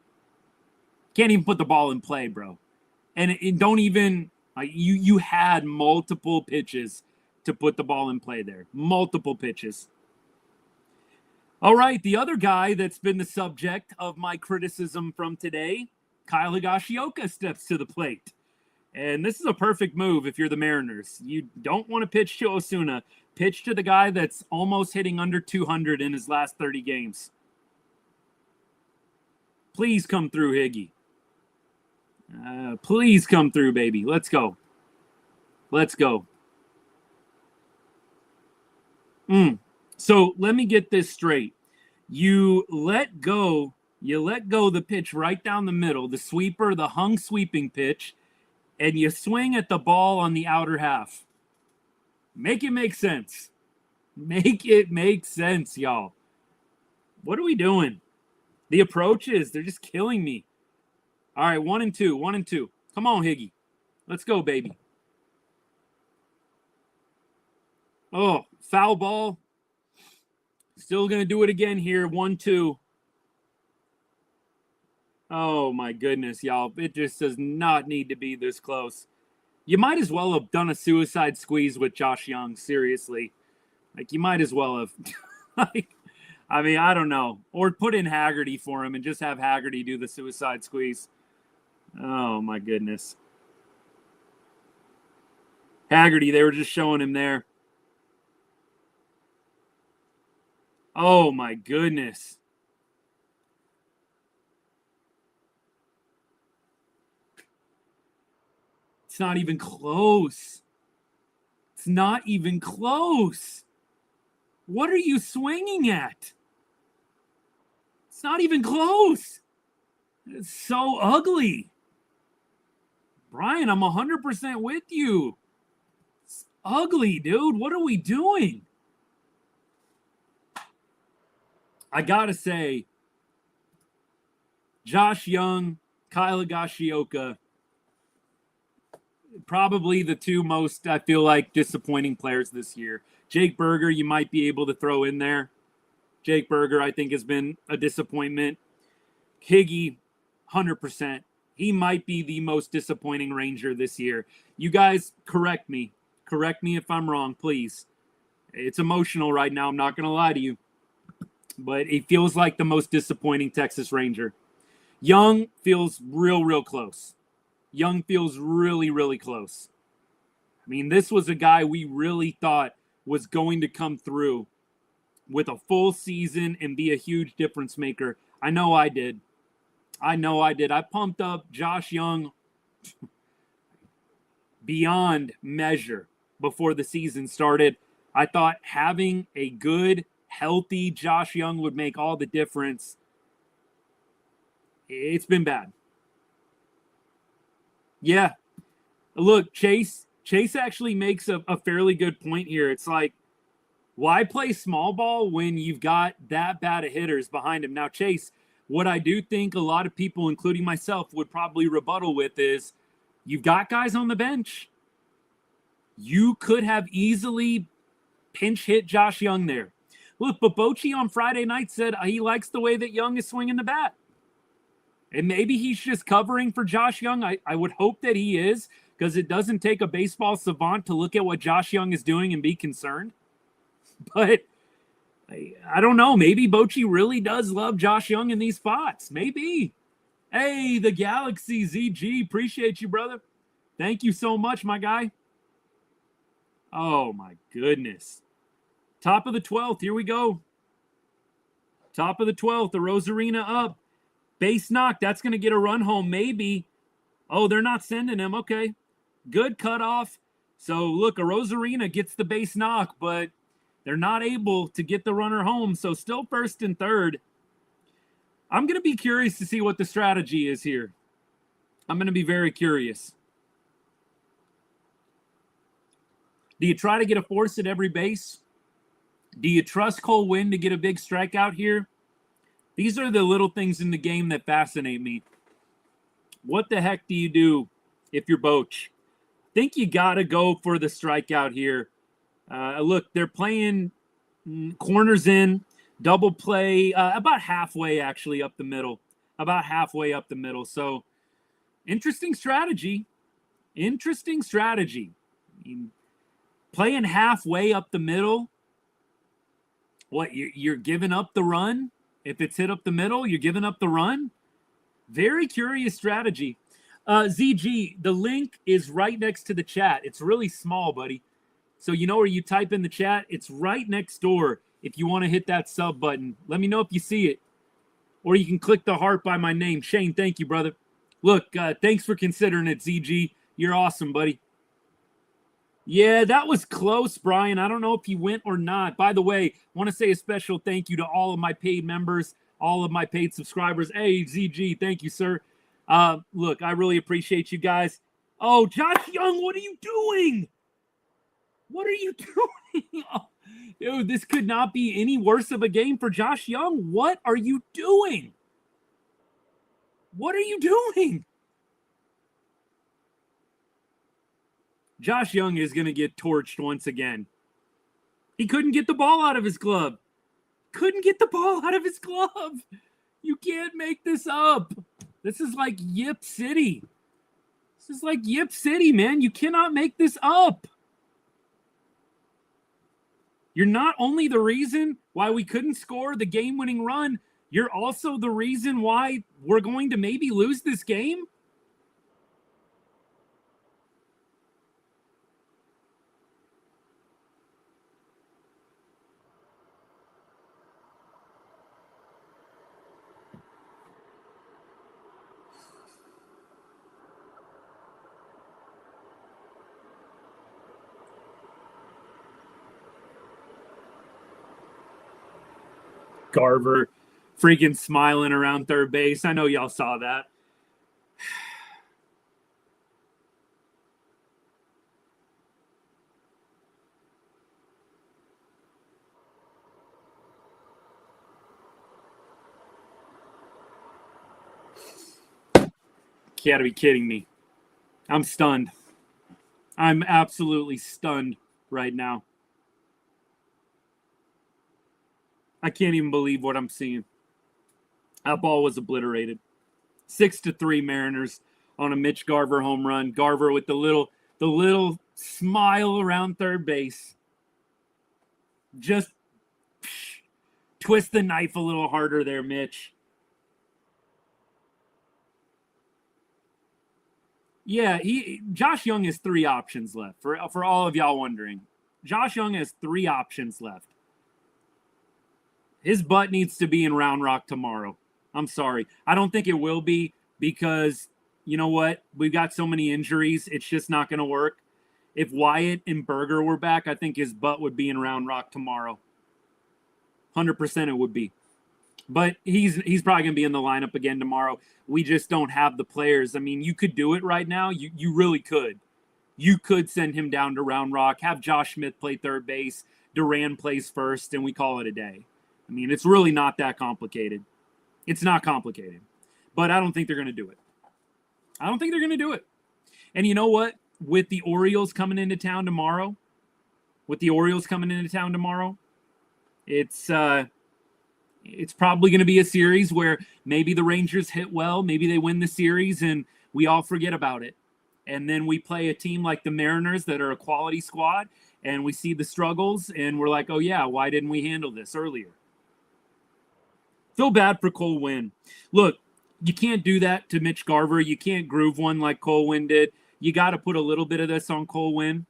Can't even put the ball in play, bro. And don't even, you had multiple pitches to put the ball in play there. Multiple pitches. All right, the other guy that's been the subject of my criticism from today, Kyle Higashioka, steps to the plate. And this is a perfect move if you're the Mariners. You don't want to pitch to Osuna. Pitch to the guy that's almost hitting under 200 in his last 30 games. Please come through, Higgy. Please come through, baby. Let's go. Let's go. So let me get this straight. You let go the pitch right down the middle, the sweeper, the hung sweeping pitch, and you swing at the ball on the outer half. Make it make sense. Make it make sense, y'all. What are we doing? The approaches, they're just killing me. All right, 1-2. Come on, Higgy. Let's go, baby. Oh, foul ball. Still going to do it again here. 1-2. Oh, my goodness, y'all. It just does not need to be this close. You might as well have done a suicide squeeze with Josh Young, seriously. Like, you might as well have. I mean, I don't know. Or put in Haggerty for him and just have Haggerty do the suicide squeeze. Oh, my goodness. Haggerty, they were just showing him there. Oh, my goodness. It's not even close. It's not even close. What are you swinging at? It's not even close. It's so ugly. Brian, I'm 100% with you. It's ugly, dude. What are we doing? I gotta say, Josh Young, Kyle Higashioka, probably the two most, I feel like, disappointing players this year. Jake Berger, you might be able to throw in there. Jake Berger, I think, has been a disappointment. Higgy, 100%. He might be the most disappointing Ranger this year. You guys correct me. Correct me if I'm wrong, please. It's emotional right now. I'm not going to lie to you. But it feels like the most disappointing Texas Ranger. Young feels real close. Young feels really close. I mean, this was a guy we really thought was going to come through with a full season and be a huge difference maker. I know I did. I pumped up Josh Young beyond measure before the season started. I thought having a good, healthy Josh Young would make all the difference. It's been bad. Yeah. Look, Chase actually makes a fairly good point here. It's like, why play small ball when you've got that bad of hitters behind him? Now, Chase, what I do think a lot of people, including myself, would probably rebuttal with is you've got guys on the bench. You could have easily pinch hit Josh Young there. Look, but Bochy on Friday night said he likes the way that Young is swinging the bat. And maybe he's just covering for Josh Young. I would hope that he is, because it doesn't take a baseball savant to look at what Josh Young is doing and be concerned. But I don't know. Maybe Bochy really does love Josh Young in these spots. Maybe. Hey, the Galaxy ZG. Appreciate you, brother. Thank you so much, my guy. Oh, my goodness. Top of the 12th. Here we go. Top of the 12th. The Rosarina up. Base knock. That's going to get a run home, maybe. Oh, they're not sending him. Okay. Good cutoff. So, look, a Rosarina gets the base knock, but they're not able to get the runner home. So, still first and third. I'm going to be curious to see what the strategy is here. I'm going to be very curious. Do you try to get a force at every base? Do you trust Cole Winn to get a big strikeout here? These are the little things in the game that fascinate me. What the heck do you do if you're Boch? I think you got to go for the strikeout here. Look, they're playing corners in, double play, about halfway actually up the middle. About halfway up the middle. So, interesting strategy. Interesting strategy. I mean, playing halfway up the middle. What, you're giving up the run? If it's hit up the middle, you're giving up the run? Very curious strategy. ZG, the link is right next to the chat. It's really small, buddy. So you know where you type in the chat? It's right next door if you want to hit that sub button. Let me know if you see it. Or you can click the heart by my name. Shane, thank you, brother. Look, thanks for considering it, ZG. You're awesome, buddy. Yeah, that was close, Brian. I don't know if he went or not. By the way, I want to say a special thank you to all of my paid members, all of my paid subscribers. Hey, ZG, thank you, sir. Look, I really appreciate you guys. Oh, Josh Young, what are you doing? What are you doing? Oh, dude, this could not be any worse of a game for Josh Young. What are you doing? What are you doing? Josh Young is going to get torched once again. He couldn't get the ball out of his glove. Couldn't get the ball out of his glove. You can't make this up. This is like Yip City. This is like Yip City, man. You cannot make this up. You're not only the reason why we couldn't score the game-winning run, you're also the reason why we're going to maybe lose this game. Garver freaking smiling around third base. I know y'all saw that. You gotta be kidding me. I'm stunned. I'm absolutely stunned right now. I can't even believe what I'm seeing. That ball was obliterated. 6-3 Mariners on a Mitch Garver home run. Garver with the little smile around third base. Just twist the knife a little harder there, Mitch. Yeah, Josh Young has 3 options left. For all of y'all wondering, Josh Young has 3 options left. His butt needs to be in Round Rock tomorrow. I'm sorry. I don't think it will be because, you know what? We've got so many injuries. It's just not going to work. If Wyatt and Berger were back, I think his butt would be in Round Rock tomorrow. 100% it would be. But he's probably going to be in the lineup again tomorrow. We just don't have the players. I mean, you could do it right now. You really could. You could send him down to Round Rock, have Josh Smith play third base, Duran plays first, and we call it a day. I mean, it's really not that complicated. It's not complicated. But I don't think they're going to do it. I don't think they're going to do it. And you know what? With the Orioles coming into town tomorrow, it's probably going to be a series where maybe the Rangers hit well, maybe they win the series, and we all forget about it. And then we play a team like the Mariners that are a quality squad, and we see the struggles, and we're like, oh, yeah, why didn't we handle this earlier? Feel bad for Cole Winn. Look, you can't do that to Mitch Garver. You can't groove one like Cole Winn did. You got to put a little bit of this on Cole Winn.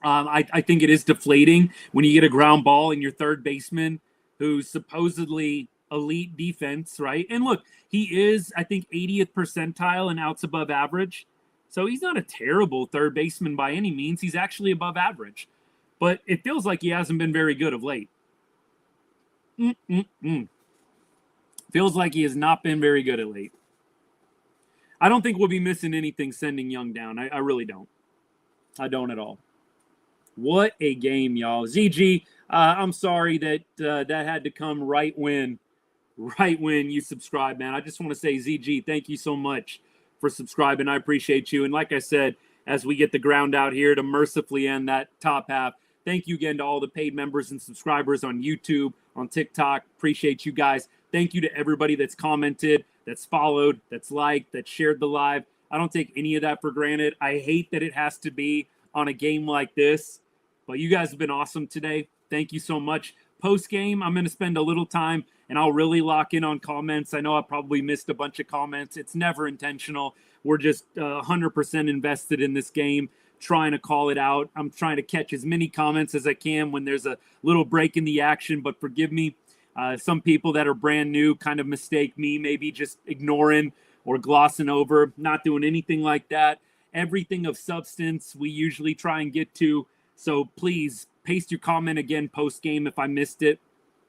I think it is deflating when you get a ground ball and your third baseman, who's supposedly elite defense, right? And look, he is, I think, 80th percentile and outs above average. So he's not a terrible third baseman by any means. He's actually above average. But it feels like he hasn't been very good of late. Feels like he has not been very good of late. I don't think we'll be missing anything sending Young down. I really don't. I don't at all. What a game, y'all. ZG, I'm sorry that that had to come right when you subscribe, man. I just want to say, ZG, thank you so much for subscribing. I appreciate you. And like I said, as we get the ground out here to mercifully end that top half, thank you again to all the paid members and subscribers on YouTube, on TikTok. Appreciate you guys. Thank you to everybody that's commented, that's followed, that's liked, that shared the live. I don't take any of that for granted. I hate that it has to be on a game like this, but you guys have been awesome today. Thank you so much. Post-game, I'm going to spend a little time, and I'll really lock in on comments. I know I probably missed a bunch of comments. It's never intentional. We're just 100% invested in this game, trying to call it out. I'm trying to catch as many comments as I can when there's a little break in the action, but forgive me. Some people that are brand new kind of mistake me, maybe just ignoring or glossing over, not doing anything like that. Everything of substance we usually try and get to. So please paste your comment again post-game if I missed it.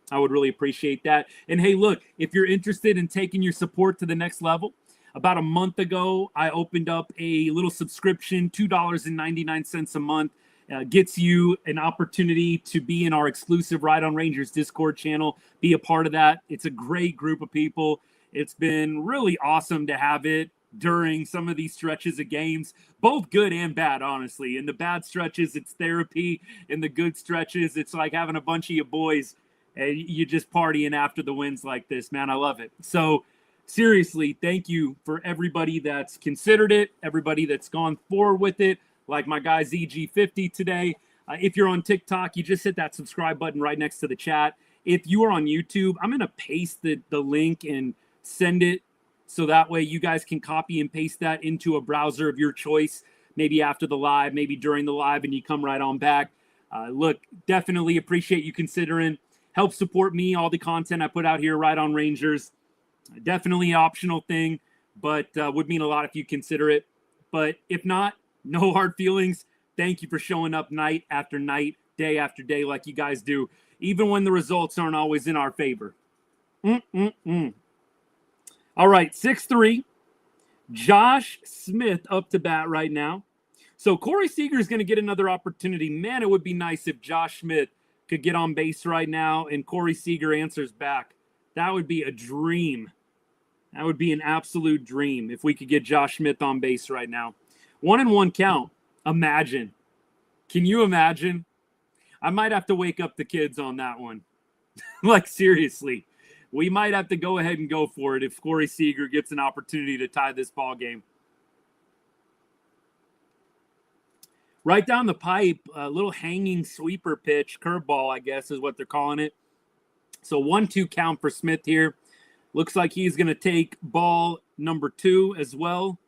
I would really appreciate that. And hey, look, if you're interested in taking your support to the next level, about a month ago, I opened up a little subscription, $2.99 a month. Gets you an opportunity to be in our exclusive Ride on Rangers Discord channel, be a part of that. It's a great group of people. It's been really awesome to have it during some of these stretches of games, both good and bad, honestly. In the bad stretches, it's therapy. In the good stretches, it's like having a bunch of your boys and you just partying after the wins like this, man. I love it. So seriously, thank you for everybody that's considered it, everybody that's gone forward with it. Like my guy ZG50 today. If you're on TikTok, you just hit that subscribe button right next to the chat. If you are on YouTube, I'm going to paste the link and send it so that way you guys can copy and paste that into a browser of your choice, maybe after the live, maybe during the live, and you come right on back. Look, definitely appreciate you considering. Help support me, all the content I put out here right on Rangers. Definitely an optional thing, but would mean a lot if you consider it. But if not, no hard feelings. Thank you for showing up night after night, day after day like you guys do, even when the results aren't always in our favor. All right, 6-3. Josh Smith up to bat right now. So Corey Seager is going to get another opportunity. Man, it would be nice if Josh Smith could get on base right now and Corey Seager answers back. That would be a dream. That would be an absolute dream if we could get Josh Smith on base right now. 1-1 count. Imagine. Can you imagine? I might have to wake up the kids on that one. Like, seriously. We might have to go ahead and go for it if Corey Seager gets an opportunity to tie this ball game. Right down the pipe, a little hanging sweeper pitch, curveball, I guess is what they're calling it. So 1-2 count for Smith here. Looks like he's going to take ball number 2 as well.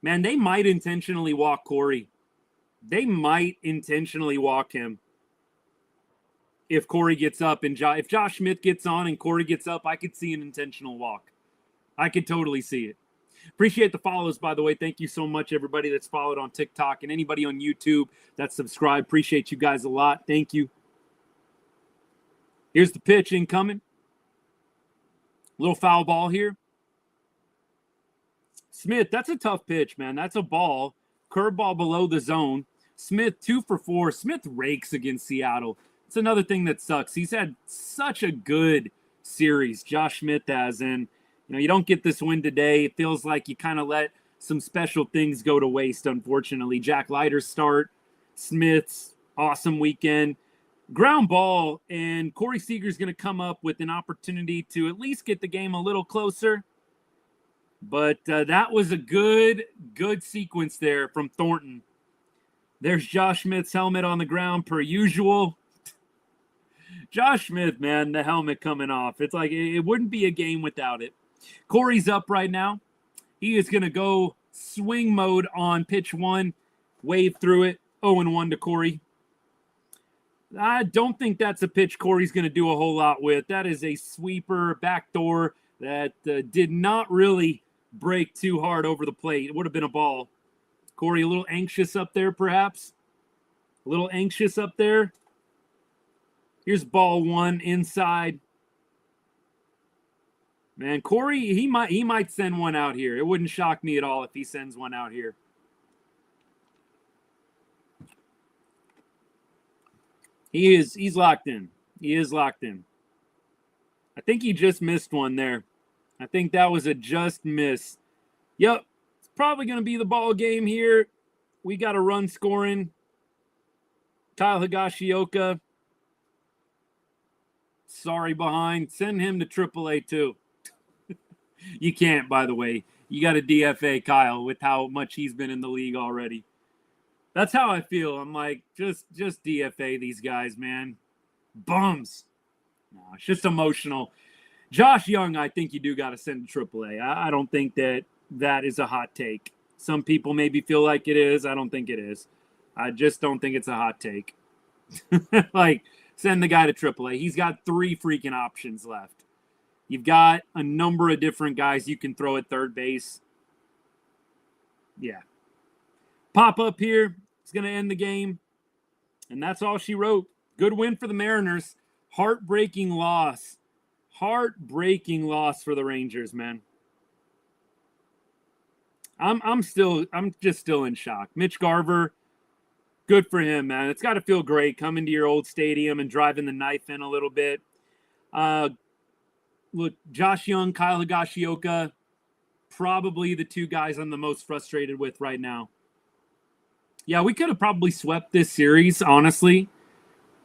Man, they might intentionally walk Corey. They might intentionally walk him. If Corey gets up and if Josh Smith gets on and Corey gets up, I could see an intentional walk. I could totally see it. Appreciate the follows, by the way. Thank you so much, everybody that's followed on TikTok and anybody on YouTube that's subscribed. Appreciate you guys a lot. Thank you. Here's the pitch incoming. Little foul ball here. Smith, that's a tough pitch, man. That's a ball. Curveball below the zone. Smith, 2 for 4. Smith rakes against Seattle. It's another thing that sucks. He's had such a good series, Josh Smith has, and you don't get this win today. It feels like you kind of let some special things go to waste, unfortunately. Jack Leiter's start, Smith's awesome weekend. Ground ball, and Corey Seager's going to come up with an opportunity to at least get the game a little closer. But that was a good sequence there from Thornton. There's Josh Smith's helmet on the ground per usual. Josh Smith, man, the helmet coming off. It's like it wouldn't be a game without it. Corey's up right now. He is going to go swing mode on pitch 1. Wave through it. 0-1 to Corey. I don't think that's a pitch Corey's going to do a whole lot with. That is a sweeper backdoor that did not really break too hard over the plate. It would have been a ball. Corey a little anxious up there, perhaps. A little anxious up there. Here's ball 1 inside. Man, Corey, he might send one out here. It wouldn't shock me at all if he sends one out here. He's locked in. He is locked in. I think he just missed one there. I think that was a just miss. Yep, it's probably going to be the ball game here. We got a run scoring. Kyle Higashioka. Sorry behind. Send him to AAA too. You can't, by the way. You got to DFA Kyle with how much he's been in the league already. That's how I feel. I'm like, just DFA these guys, man. Bums. No, it's just emotional. Josh Young, I think you do got to send to AAA. I don't think that is a hot take. Some people maybe feel like it is. I don't think it is. I just don't think it's a hot take. Like, send the guy to AAA. He's got 3 freaking options left. You've got a number of different guys you can throw at third base. Yeah. Pop up here. It's going to end the game. And that's all she wrote. Good win for the Mariners. Heartbreaking loss. Heartbreaking loss for the Rangers, man. I'm just still in shock. Mitch Garver, good for him, man. It's got to feel great coming to your old stadium and driving the knife in a little bit. Look, Josh Young, Kyle Higashioka, probably the 2 guys I'm the most frustrated with right now. Yeah, we could have probably swept this series, honestly.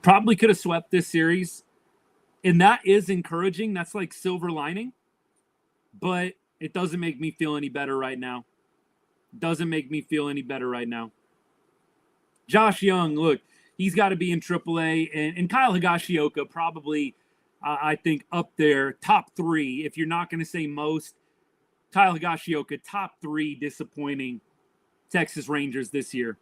Probably could have swept this series. And that is encouraging. That's like silver lining. But it doesn't make me feel any better right now. Doesn't make me feel any better right now. Josh Young, look, he's got to be in AAA. And Kyle Higashioka probably, I think, up there, top 3. If you're not going to say most, Kyle Higashioka, top 3 disappointing Texas Rangers this year.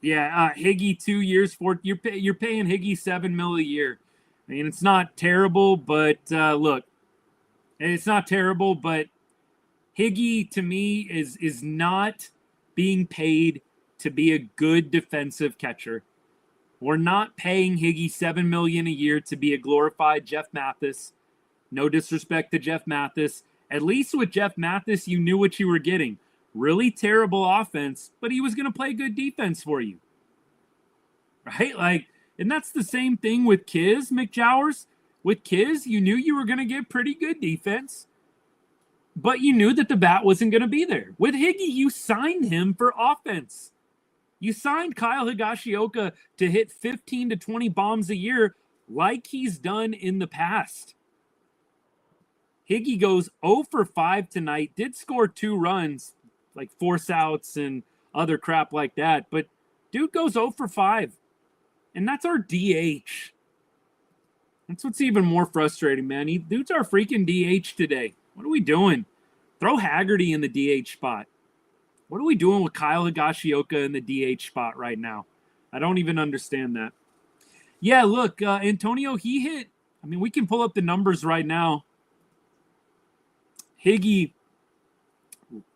Yeah, Higgy 2 years for you're paying Higgy $7 million a year. I mean, it's not terrible, but look, it's not terrible, but Higgy to me is not being paid to be a good defensive catcher. We're not paying Higgy $7 million a year to be a glorified Jeff Mathis. No disrespect to Jeff Mathis. At least with Jeff Mathis, you knew what you were getting. Really terrible offense, but he was going to play good defense for you. Right? Like, and that's the same thing with Mick Jowers. With Kiz, you knew you were going to get pretty good defense, but you knew that the bat wasn't going to be there. With Higgy, you signed him for offense. You signed Kyle Higashioka to hit 15 to 20 bombs a year like he's done in the past. Higgy goes 0 for 5 tonight, did score 2 runs, like force outs and other crap like that, but dude goes 0 for 5, and that's our DH. That's what's even more frustrating, man. Dude's our freaking DH today. What are we doing? Throw Haggerty in the DH spot. What are we doing with Kyle Higashioka in the DH spot right now? I don't even understand that. Yeah, look, Antonio, he hit. I mean, we can pull up the numbers right now. Higgy,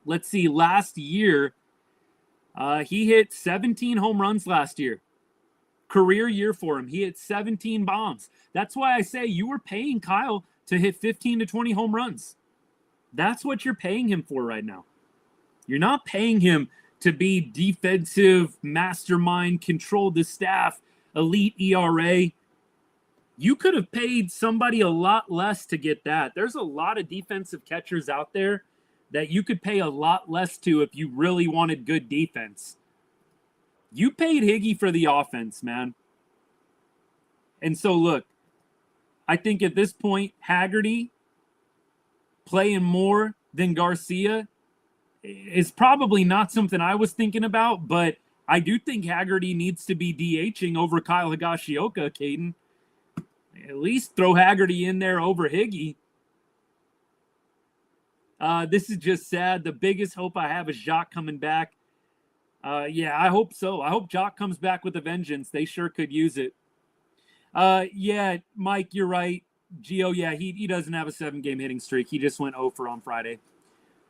let's see, last year, he hit 17 home runs last year. Career year for him. He hit 17 bombs. That's why I say you were paying Kyle to hit 15 to 20 home runs. That's what you're paying him for right now. You're not paying him to be defensive, mastermind, control the staff, elite ERA. You could have paid somebody a lot less to get that. There's a lot of defensive catchers out there that you could pay a lot less to if you really wanted good defense. You paid Higgy for the offense, man. And so, look, I think at this point, Haggerty playing more than Garcia is probably not something I was thinking about, but I do think Haggerty needs to be DHing over Kyle Higashioka, Caden. At least throw Haggerty in there over Higgy. This is just sad. The biggest hope I have is Jacques coming back. Yeah, I hope so. I hope Jock comes back with a vengeance. They sure could use it. Yeah, Mike, you're right. Gio, yeah, he doesn't have a 7-game hitting streak. He just went 0 for on Friday.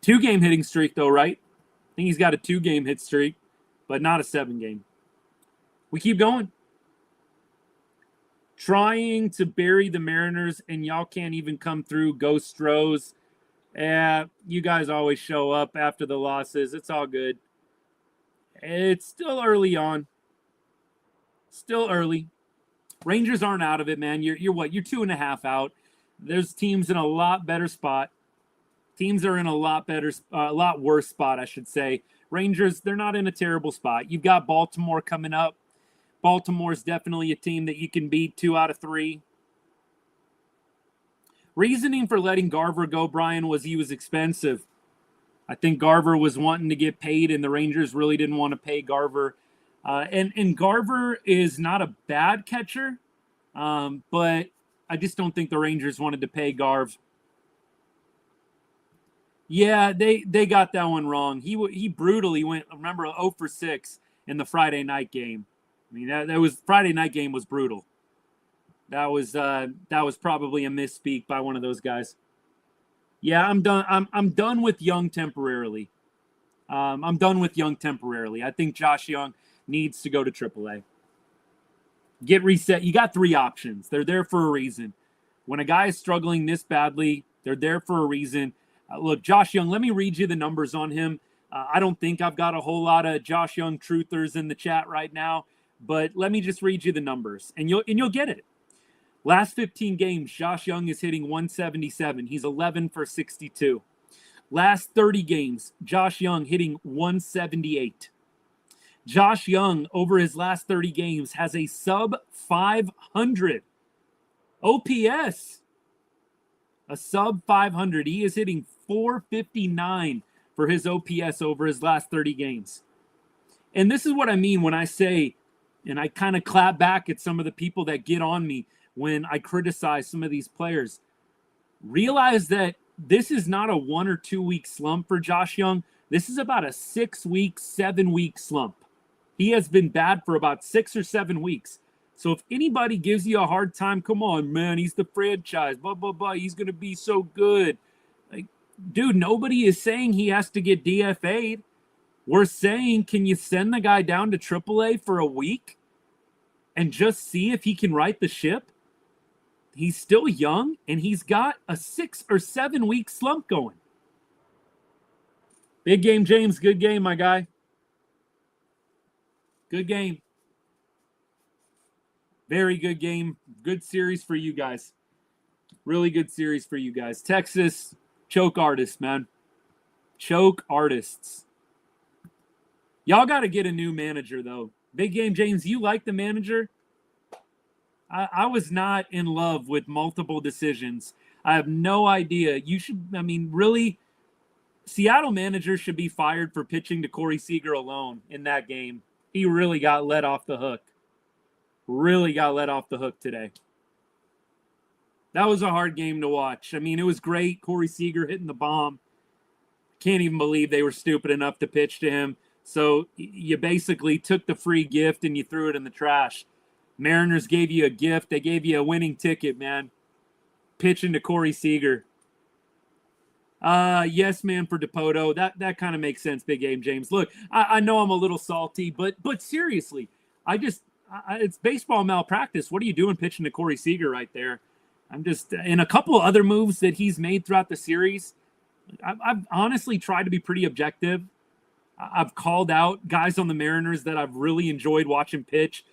2-game hitting streak, though, right? I think he's got a 2-game hit streak, but not a 7-game. We keep going. Trying to bury the Mariners, and y'all can't even come through. Ghost Rose. You guys always show up after the losses. It's all good. It's still early on. Still early. Rangers aren't out of it, man. You're what? You're 2.5 out. There's teams in a lot better spot. Teams are in a lot worse spot, I should say. Rangers, they're not in a terrible spot. You've got Baltimore coming up. Baltimore's definitely a team that you can beat 2 out of 3. Reasoning for letting Garver go, Brian, was he was expensive. I think Garver was wanting to get paid, and the Rangers really didn't want to pay Garver. And Garver is not a bad catcher, but I just don't think the Rangers wanted to pay Garv. Yeah, they got that one wrong. He brutally went, remember, 0 for 6 in the Friday night game. I mean, that was Friday night game was brutal. That was probably a misspeak by one of those guys. Yeah, I'm done. I'm done with Young temporarily. I'm done with Young temporarily. I think Josh Young needs to go to AAA. Get reset. You got 3 options. They're there for a reason. When a guy is struggling this badly, they're there for a reason. Look, Josh Young, let me read you the numbers on him. I don't think I've got a whole lot of Josh Young truthers in the chat right now, but let me just read you the numbers, and you'll get it. Last 15 games, Josh Young is hitting 177. He's 11 for 62. Last 30 games, Josh Young hitting 178. Josh Young, over his last 30 games, has a sub 500 OPS. A sub 500. He is hitting 459 for his OPS over his last 30 games. And this is what I mean when I say, and I kind of clap back at some of the people that get on me when I criticize some of these players. Realize that this is not a 1 or 2 week slump for Josh Young. This is about a 6 week, 7 week slump. He has been bad for about 6 or 7 weeks. So if anybody gives you a hard time, come on, man, he's the franchise, blah, blah, blah. He's going to be so good. Like, dude, nobody is saying he has to get DFA'd. We're saying, can you send the guy down to AAA for a week and just see if he can right the ship? He's still young, and he's got a 6 or 7 week slump going. Big game, James. Good game, my guy. Good game. Very good game. Good series for you guys. Really good series for you guys. Texas, choke artists, man. Choke artists. Y'all got to get a new manager, though. Big Game James, you like the manager? I was not in love with multiple decisions. I have no idea. Really, Seattle manager should be fired for pitching to Corey Seager alone in that game. He really got let off the hook. Really got let off the hook today. That was a hard game to watch. I mean, it was great. Corey Seager hitting the bomb. Can't even believe they were stupid enough to pitch to him. So you basically took the free gift and you threw it in the trash. Mariners gave you a gift. They gave you a winning ticket, man. Pitching to Corey Seager. Yes, man, for Dipoto. That kind of makes sense, Big Game James. Look, I know I'm a little salty, but seriously, it's baseball malpractice. What are you doing pitching to Corey Seager right there? I'm just, in a couple of other moves that he's made throughout the series, I've honestly tried to be pretty objective. I've called out guys on the Mariners that I've really enjoyed watching pitch.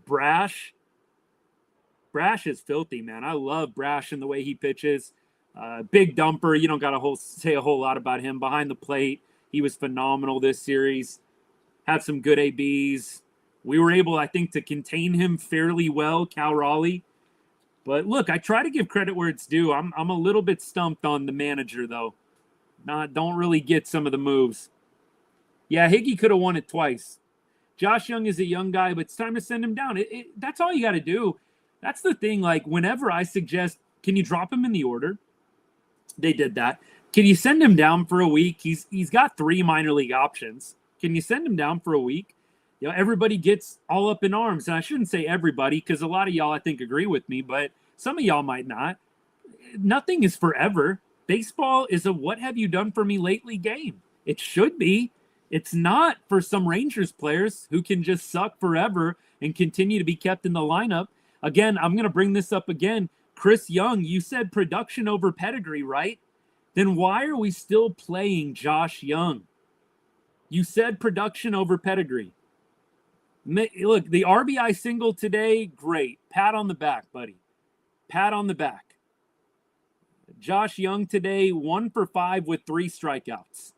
Brash is filthy, man. I love Brash and the way he pitches. Big dumper. You don't got to say a whole lot about him. Behind the plate, he was phenomenal this series. Had some good ABs. We were able, I think, to contain him fairly well, Cal Raleigh. But look, I try to give credit where it's due. I'm a little bit stumped on the manager, though. Don't really get some of the moves. Yeah, Higgy could have won it twice. Josh Young is a young guy, but it's time to send him down. That's all you got to do. That's the thing. Like, whenever I suggest, can you drop him in the order? They did that. Can you send him down for a week? He's got 3 minor league options. Can you send him down for a week? You know, everybody gets all up in arms. And I shouldn't say everybody, because a lot of y'all, I think, agree with me, but some of y'all might not. Nothing is forever. Baseball is a what have you done for me lately game. It should be. It's not for some Rangers players who can just suck forever and continue to be kept in the lineup. Again, I'm going to bring this up again. Chris Young, you said production over pedigree, right? Then why are we still playing Josh Young? You said production over pedigree. Look, the RBI single today, great. Pat on the back, buddy. Pat on the back. Josh Young today, 1 for 5 with 3 strikeouts.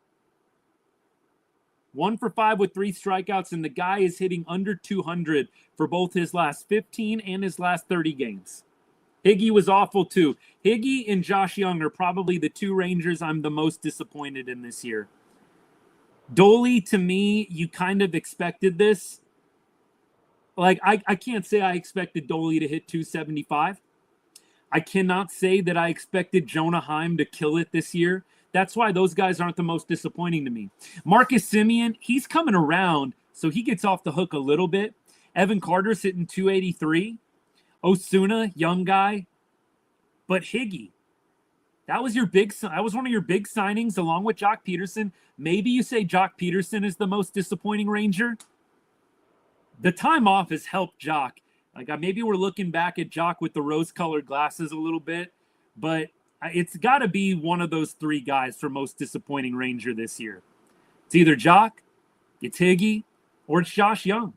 1 for 5 with 3 strikeouts, and the guy is hitting under 200 for both his last 15 and his last 30 games. Higgy was awful too. Higgy and Josh Young are probably the 2 Rangers I'm the most disappointed in this year. Doley, to me, you kind of expected this. Like, I can't say I expected Doley to hit 275. I cannot say that I expected Jonah Heim to kill it this year. That's why those guys aren't the most disappointing to me. Marcus Semien, he's coming around, so he gets off the hook a little bit. Evan Carter's hitting 283. Osuna, young guy. But Higgy, that was one of your big signings along with Jock Peterson. Maybe you say Jock Peterson is the most disappointing Ranger. The time off has helped Jock. Like, maybe we're looking back at Jock with the rose-colored glasses a little bit, but it's got to be one of those 3 guys for most disappointing Ranger this year. It's either Jock, it's Higgy, or it's Josh Young.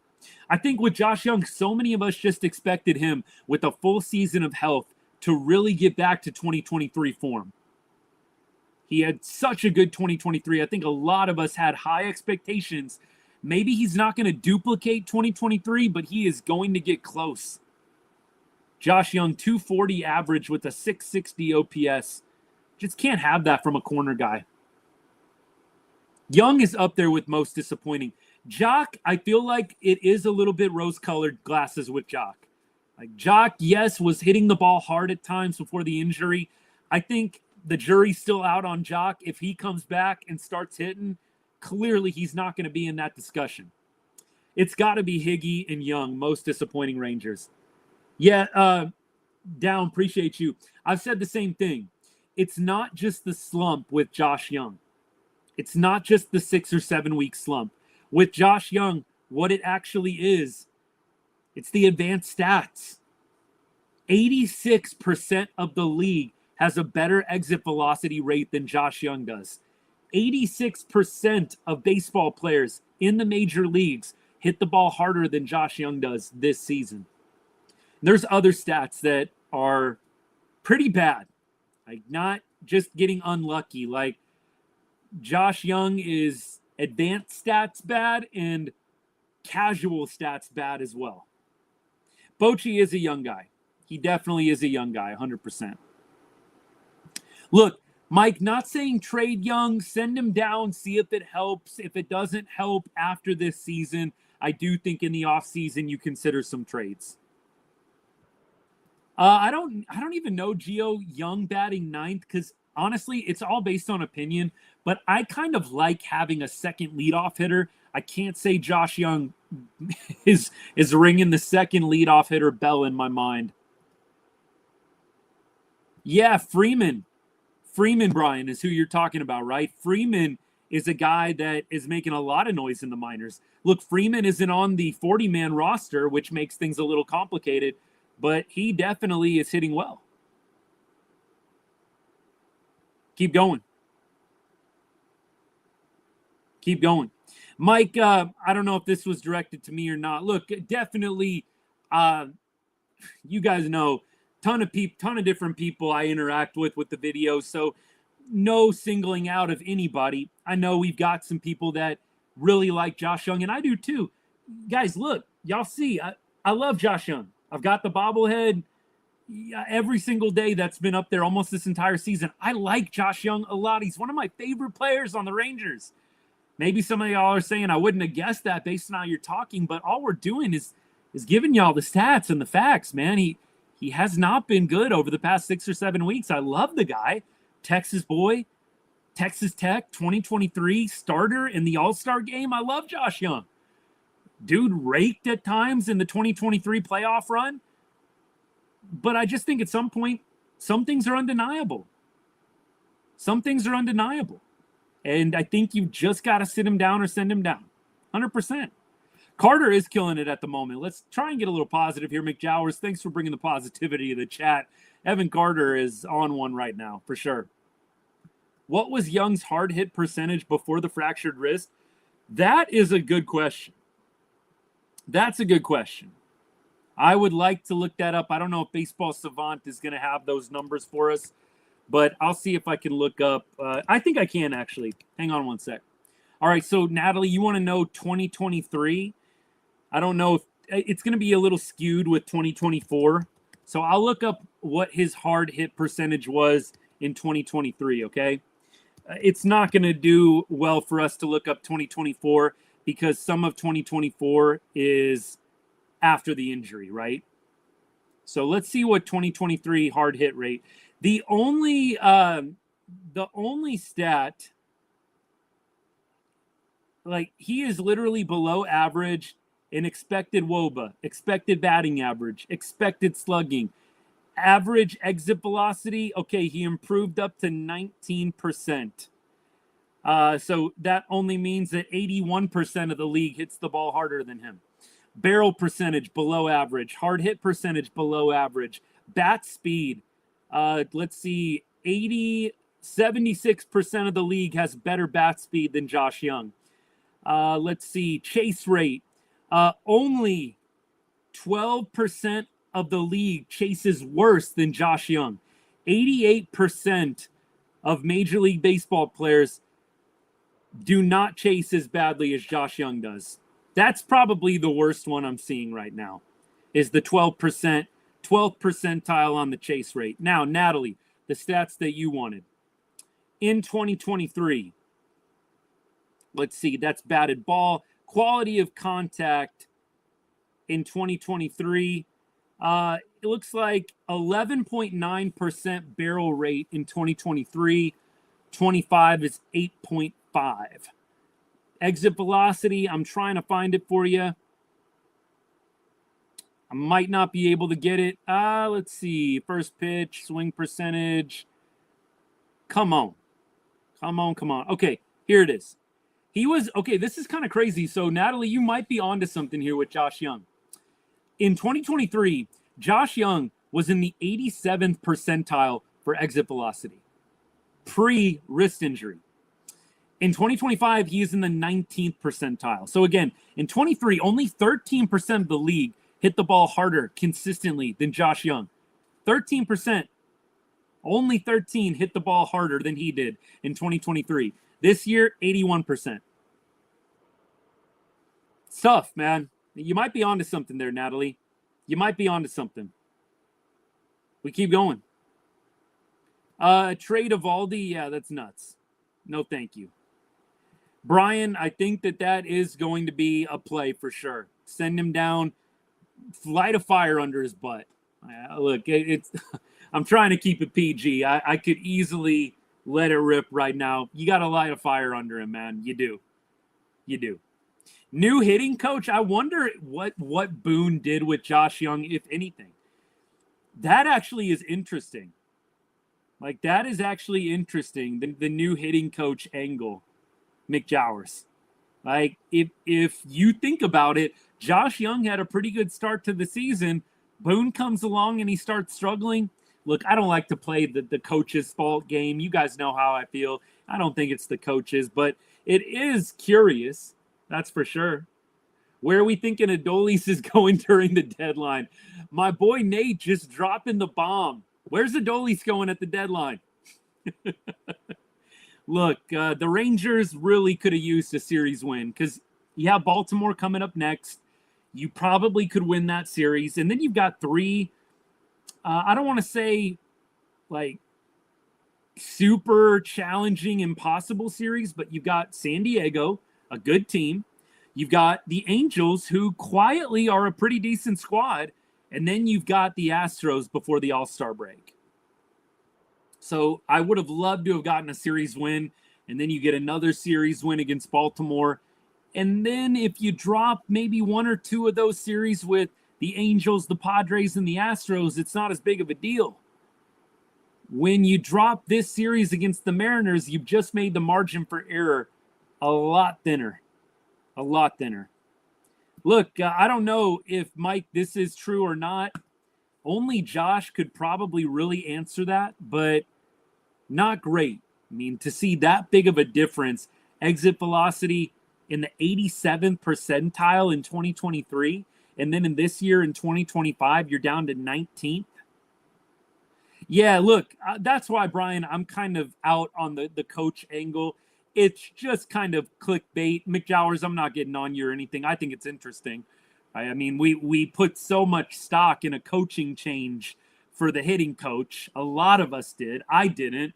I think with Josh Young, so many of us just expected him with a full season of health to really get back to 2023 form. He had such a good 2023. I think a lot of us had high expectations. Maybe he's not going to duplicate 2023, but he is going to get close. Josh Young, 240 average with a 660 OPS. Just can't have that from a corner guy. Young is up there with most disappointing. Jock, I feel like it is a little bit rose-colored glasses with Jock. Like, Jock, yes, was hitting the ball hard at times before the injury. I think the jury's still out on Jock. If he comes back and starts hitting, clearly he's not going to be in that discussion. It's got to be Higgy and Young, most disappointing Rangers. Yeah, Down, appreciate you. I've said the same thing. It's not just the slump with Josh Young. It's not just the 6 or 7 week slump. With Josh Young, what it actually is, it's the advanced stats. 86% of the league has a better exit velocity rate than Josh Young does. 86% of baseball players in the major leagues hit the ball harder than Josh Young does this season. There's other stats that are pretty bad. Like, not just getting unlucky. Like, Josh Young is advanced stats bad and casual stats bad as well. Bochy is a young guy. He definitely is a young guy, 100%. Look, Mike, not saying trade Young, send him down, see if it helps. If it doesn't help after this season, I do think in the offseason you consider some trades. I don't even know Gio Young batting ninth because honestly, it's all based on opinion. But I kind of like having a second leadoff hitter. I can't say Josh Young is ringing the second leadoff hitter bell in my mind. Yeah, Freeman, Brian, is who you're talking about, right? Freeman is a guy that is making a lot of noise in the minors. Look, Freeman isn't on the 40-man roster, which makes things a little complicated, but he definitely is hitting well. Keep going. Mike, I don't know if this was directed to me or not. Look, definitely, you guys know, ton of different people I interact with the videos, so no singling out of anybody. I know we've got some people that really like Josh Young, and I do too. Guys, look, y'all see, I love Josh Young. I've got the bobblehead every single day that's been up there almost this entire season. I like Josh Young a lot. He's one of my favorite players on the Rangers. Maybe some of y'all are saying I wouldn't have guessed that based on how you're talking, but all we're doing is giving y'all the stats and the facts, man. He has not been good over the past 6 or 7 weeks. I love the guy. Texas boy, Texas Tech, 2023 starter in the All-Star game. I love Josh Young. Dude raked at times in the 2023 playoff run. But I just think at some point, some things are undeniable. And I think you've just got to sit him down or send him down. 100%. Carter is killing it at the moment. Let's try and get a little positive here. McJowers, thanks for bringing the positivity to the chat. Evan Carter is on one right now, for sure. What was Young's hard hit percentage before the fractured wrist? That is a good question. That's a good question. I would like to look that up. I don't know if Baseball Savant is going to have those numbers for us, but I'll see if I can look up. I think I can, actually. Hang on one sec. All right, so Natalie, you want to know 2023? I don't know if it's going to be a little skewed with 2024. So I'll look up what his hard hit percentage was in 2023, okay? It's not going to do well for us to look up 2024 because some of 2024 is after the injury, right? So let's see what 2023 hard hit rate. The only stat, like, he is literally below average in expected WOBA, expected batting average, expected slugging, average exit velocity. Okay, he improved up to 19%. So that only means that 81% of the league hits the ball harder than him. Barrel percentage below average, hard hit percentage below average, bat speed. Let's see, 76% of the league has better bat speed than Josh Young. Let's see, chase rate. Only 12% of the league chases worse than Josh Young. 88% of Major League Baseball players do not chase as badly as Josh Young does. That's probably the worst one I'm seeing right now, is the 12th percentile on the chase rate. Now, Natalie, the stats that you wanted. In 2023, let's see, that's batted ball. Quality of contact in 2023, it looks like 11.9% barrel rate in 2023. 25 is 8.5. Exit velocity, I'm trying to find it for you. I might not be able to get it. Let's see. First pitch, swing percentage. Come on. Okay, here it is. This is kind of crazy. So, Natalie, you might be onto something here with Josh Young. In 2023, Josh Young was in the 87th percentile for exit velocity, pre-wrist injury. In 2025, he is in the 19th percentile. So, again, in 23, only 13% of the league hit the ball harder consistently than Josh Young. 13%. Only 13 hit the ball harder than he did in 2023. This year, 81%. It's tough, man. You might be onto something there, Natalie. You might be onto something. We keep going. Trade Evaldi, yeah, that's nuts. No, thank you. Brian, I think that is going to be a play for sure. Send him down, light a fire under his butt. Look, it's I'm trying to keep it PG. I could easily let it rip right now. You got to light a fire under him, man. You do. You do. New hitting coach, I wonder what Boone did with Josh Young, if anything. That actually is interesting. Like, that is actually interesting, the new hitting coach angle, Mick Jowers. Like, if you think about it, Josh Young had a pretty good start to the season. Boone comes along and he starts struggling. Look, I don't like to play the coach's fault game. You guys know how I feel. I don't think it's the coaches, but it is curious. That's for sure. Where are we thinking Adolis is going during the deadline? My boy Nate just dropping the bomb. Where's Adolis going at the deadline? Look, the Rangers really could have used a series win because you have Baltimore coming up next. You probably could win that series. And then you've got three, I don't want to say like super challenging, impossible series, but you've got San Diego, a good team. You've got the Angels, who quietly are a pretty decent squad. And then you've got the Astros before the All-Star break. So I would have loved to have gotten a series win. And then you get another series win against Baltimore. And then if you drop maybe one or two of those series with the Angels, the Padres, and the Astros, it's not as big of a deal. When you drop this series against the Mariners, you've just made the margin for error a lot thinner. A lot thinner. Look, I don't know if, Mike, this is true or not. Only Josh could probably really answer that, but not great. I mean, to see that big of a difference, exit velocity in the 87th percentile in 2023, and then in this year in 2025, you're down to 19th. Yeah, look, that's why, Brian, I'm kind of out on the coach angle. It's just kind of clickbait. Mick Jowers, I'm not getting on you or anything. I think it's interesting. I mean, we put so much stock in a coaching change for the hitting coach. A lot of us did. I didn't.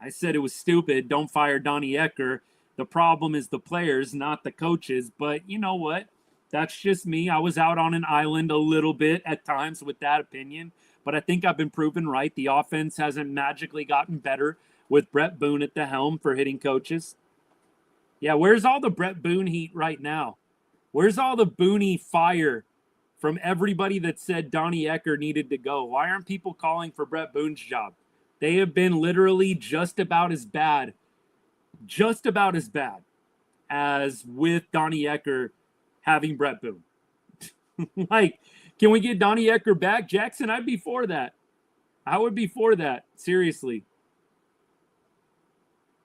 I said it was stupid. Don't fire Donnie Ecker. The problem is the players, not the coaches. But you know what? That's just me. I was out on an island a little bit at times with that opinion. But I think I've been proven right. The offense hasn't magically gotten better with Brett Boone at the helm for hitting coaches. Yeah, where's all the Brett Boone heat right now? Where's all the Booney fire from everybody that said Donnie Ecker needed to go? Why aren't people calling for Brett Boone's job? They have been literally just about as bad as with Donnie Ecker having Brett Boone. Like, can we get Donnie Ecker back? Jackson, I'd be for that. I would be for that. Seriously.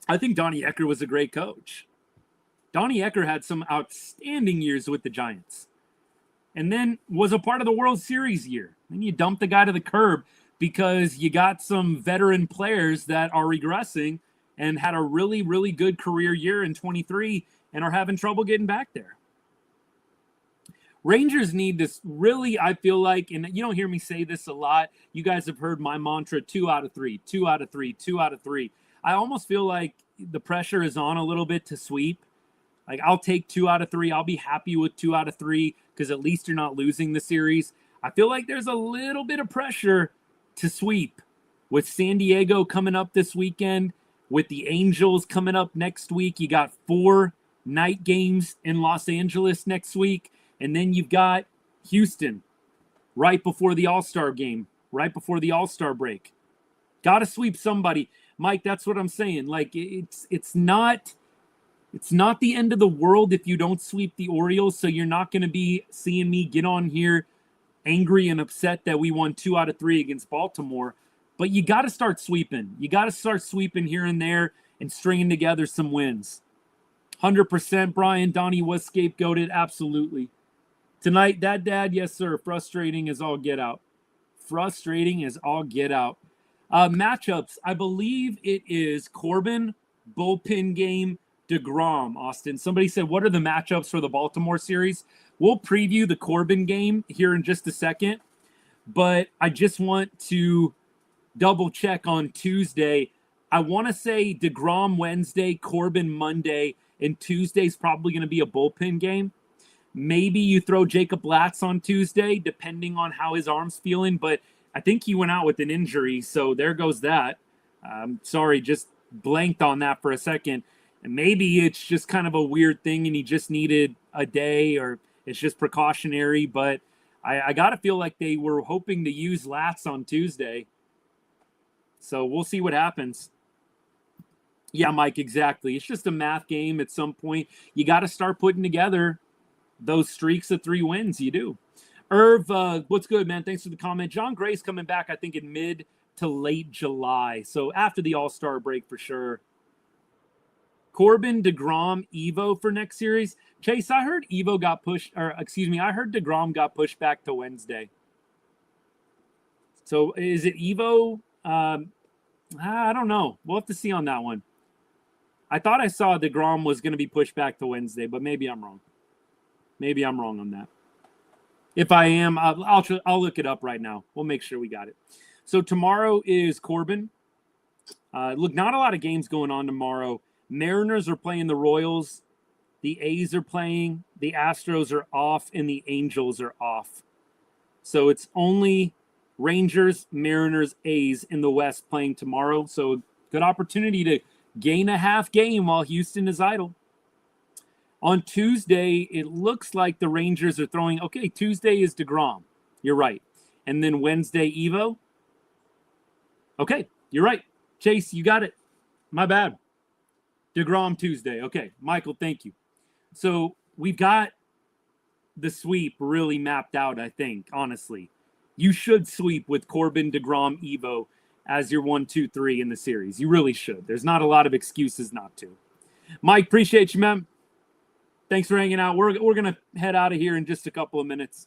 I think Donnie Ecker was a great coach. Donnie Ecker had some outstanding years with the Giants and then was a part of the World Series year. Then you dump the guy to the curb because you got some veteran players that are regressing and had a really, really good career year in 23 and are having trouble getting back there. Rangers need this really, I feel like, and you don't hear me say this a lot. You guys have heard my mantra, 2 out of 3, 2 out of 3, 2 out of 3. I almost feel like the pressure is on a little bit to sweep. Like, I'll take 2 out of 3. I'll be happy with 2 out of 3 because at least you're not losing the series. I feel like there's a little bit of pressure to sweep with San Diego coming up this weekend, with the Angels coming up next week. You got 4 night games in Los Angeles next week, and then you've got Houston right before the All-Star game, right before the All-Star break. Got to sweep somebody. Mike, that's what I'm saying. Like, it's not the end of the world if you don't sweep the Orioles, so you're not going to be seeing me get on here angry and upset that we won 2 out of 3 against Baltimore. But you got to start sweeping. You got to start sweeping here and there and stringing together some wins. 100% Brian, Donnie was scapegoated. Absolutely. Tonight, that dad, yes, sir. Frustrating as all get out. Frustrating as all get out. Matchups, I believe it is Corbin, bullpen game, DeGrom, Austin. Somebody said, what are the matchups for the Baltimore series? We'll preview the Corbin game here in just a second, but I just want to double check on Tuesday. I want to say DeGrom Wednesday, Corbin Monday, and Tuesday's probably going to be a bullpen game. Maybe you throw Jacob Latz on Tuesday, depending on how his arm's feeling, but I think he went out with an injury, so there goes that. Sorry, just blanked on that for a second. And maybe it's just kind of a weird thing and he just needed a day, or it's just precautionary, but I got to feel like they were hoping to use Latz on Tuesday. So we'll see what happens. Yeah, Mike, exactly. It's just a math game at some point. You got to start putting together those streaks of 3 wins. You do. Irv, what's good, man? Thanks for the comment. John Gray's coming back, I think, in mid to late July. So after the All-Star break for sure. Corbin, DeGrom, Evo for next series. Chase, I heard Evo got pushed, or excuse me, I heard DeGrom got pushed back to Wednesday. So is it Evo? I don't know. We'll have to see on that one. I thought I saw DeGrom was going to be pushed back to Wednesday, but maybe I'm wrong. Maybe I'm wrong on that. If I am, I'll look it up right now. We'll make sure we got it. So tomorrow is Corbin. Look, not a lot of games going on tomorrow. Mariners are playing the Royals. The A's are playing. The Astros are off, and the Angels are off. So it's only Rangers, Mariners, A's in the West playing tomorrow. So good opportunity to gain a half game while Houston is idle. On Tuesday, it looks like the Rangers are throwing. Okay, Tuesday is DeGrom. You're right. And then Wednesday, Evo. Okay, you're right. Chase, you got it. My bad. DeGrom Tuesday. Okay, Michael, thank you. So we've got the sweep really mapped out, I think, honestly. You should sweep with Corbin, DeGrom, Evo as your 1, 2, 3 in the series. You really should. There's not a lot of excuses not to. Mike, appreciate you, man. Thanks for hanging out. We're going to head out of here in just a couple of minutes.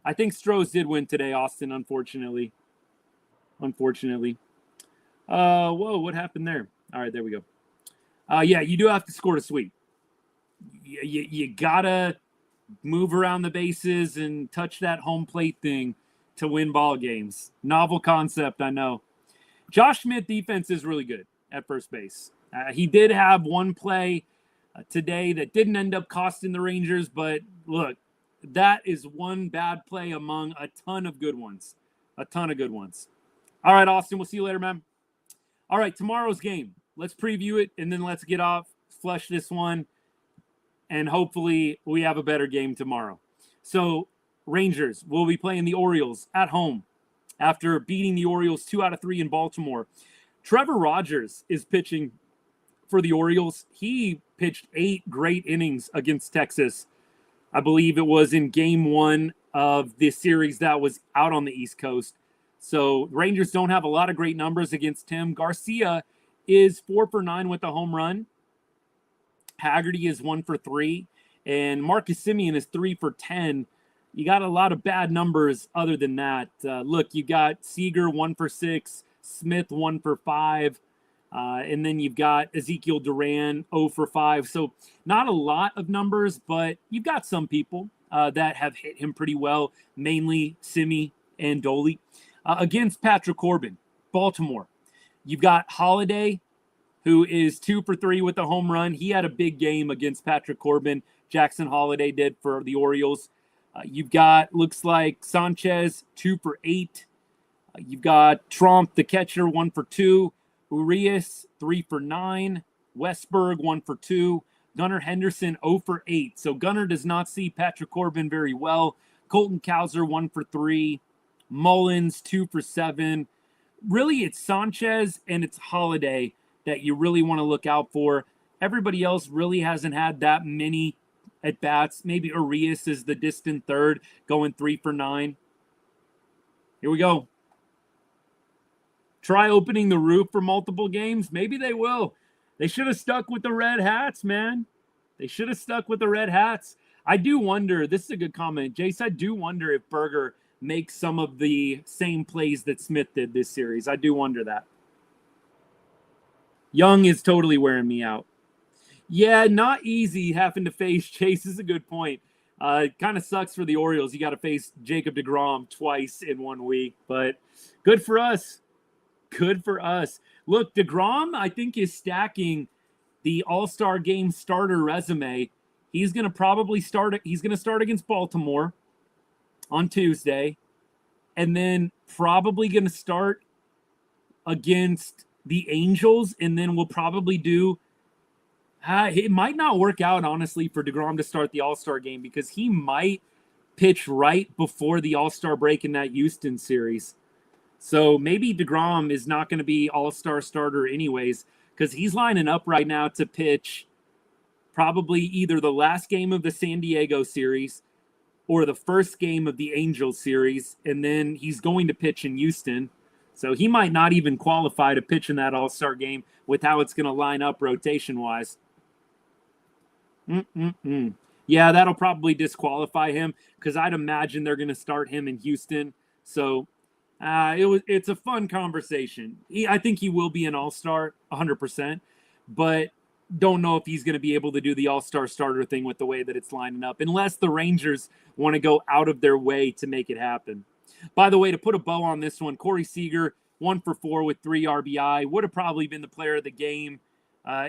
I think Strohs did win today, Austin, unfortunately. Whoa, what happened there? All right, there we go. Yeah, you do have to score to sweep. You got to move around the bases and touch that home plate thing to win ball games. Novel concept, I know. Josh Smith defense is really good at first base. He did have one play today that didn't end up costing the Rangers, but look, that is one bad play among a ton of good ones. All right, Austin, we'll see you later, man. All right, tomorrow's game. Let's preview it, and then let's get off, flush this one, and hopefully we have a better game tomorrow. So Rangers will be playing the Orioles at home after beating the Orioles 2 out of 3 in Baltimore. Trevor Rogers is pitching for the Orioles. He pitched 8 great innings against Texas. I believe it was in game 1 of this series that was out on the East Coast. So Rangers don't have a lot of great numbers against him. Garcia is 4 for 9 with a home run. Haggerty is 1 for 3. And Marcus Semien is 3 for 10. You got a lot of bad numbers other than that. Look, you got Seager 1 for 6. Smith 1 for 5. And then you've got Ezekiel Duran 0 for 5. So not a lot of numbers, but you've got some people that have hit him pretty well, mainly Simi and Doley. Against Patrick Corbin, Baltimore, you've got Holiday, who is 2 for 3 with a home run. He had a big game against Patrick Corbin. Jackson Holiday did for the Orioles. You've got, looks like, Sanchez, 2 for 8. You've got Trump, the catcher, 1 for 2. Urias, 3 for 9. Westberg, 1 for 2. Gunnar Henderson, 0 for 8. So Gunnar does not see Patrick Corbin very well. Colton Cowser, 1 for 3. Mullins, 2 for 7. Really, it's Sanchez and it's Holiday that you really want to look out for. Everybody else really hasn't had that many at-bats. Maybe Urias is the distant third, going 3 for 9. Here we go. Try opening the roof for multiple games. Maybe they will. They should have stuck with the red hats, man. They should have stuck with the red hats. I do wonder, this is a good comment, Jace, I do wonder if Berger make some of the same plays that Smith did this series. I do wonder that. Young is totally wearing me out. Yeah, not easy having to face Chase is a good point. It kind of sucks for the Orioles. You got to face Jacob deGrom twice in 1 week, but good for us. Good for us. Look, deGrom, I think, is stacking the All-Star game starter resume. He's going to probably start. He's going to start against Baltimore on Tuesday, and then probably going to start against the Angels, and then we'll probably do. It might not work out, honestly, for deGrom to start the All-Star game because he might pitch right before the All-Star break in that Houston series. So maybe deGrom is not going to be All-Star starter anyways because he's lining up right now to pitch probably either the last game of the San Diego series or the first game of the Angels series, and then he's going to pitch in Houston. So he might not even qualify to pitch in that All-Star game with how it's going to line up rotation-wise. Yeah, that'll probably disqualify him because I'd imagine they're going to start him in Houston. So it's a fun conversation. I think he will be an All-Star 100%, but don't know if he's going to be able to do the All-Star starter thing with the way that it's lining up, unless the Rangers want to go out of their way to make it happen. By the way, to put a bow on this one, Corey Seager, 1 for 4 with 3 RBI, would have probably been the player of the game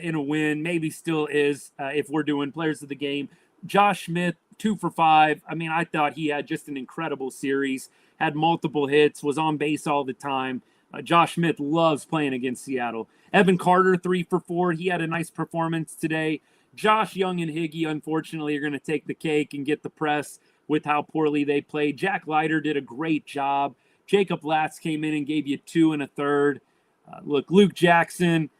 in a win, maybe still is if we're doing players of the game. Josh Smith, 2 for 5. I mean, I thought he had just an incredible series, had multiple hits, was on base all the time. Josh Smith loves playing against Seattle. Evan Carter, 3 for 4. He had a nice performance today. Josh Young and Higgy, unfortunately, are going to take the cake and get the press with how poorly they played. Jack Leiter did a great job. Jacob Latz came in and gave you 2 1/3. Look, Luke Jackson,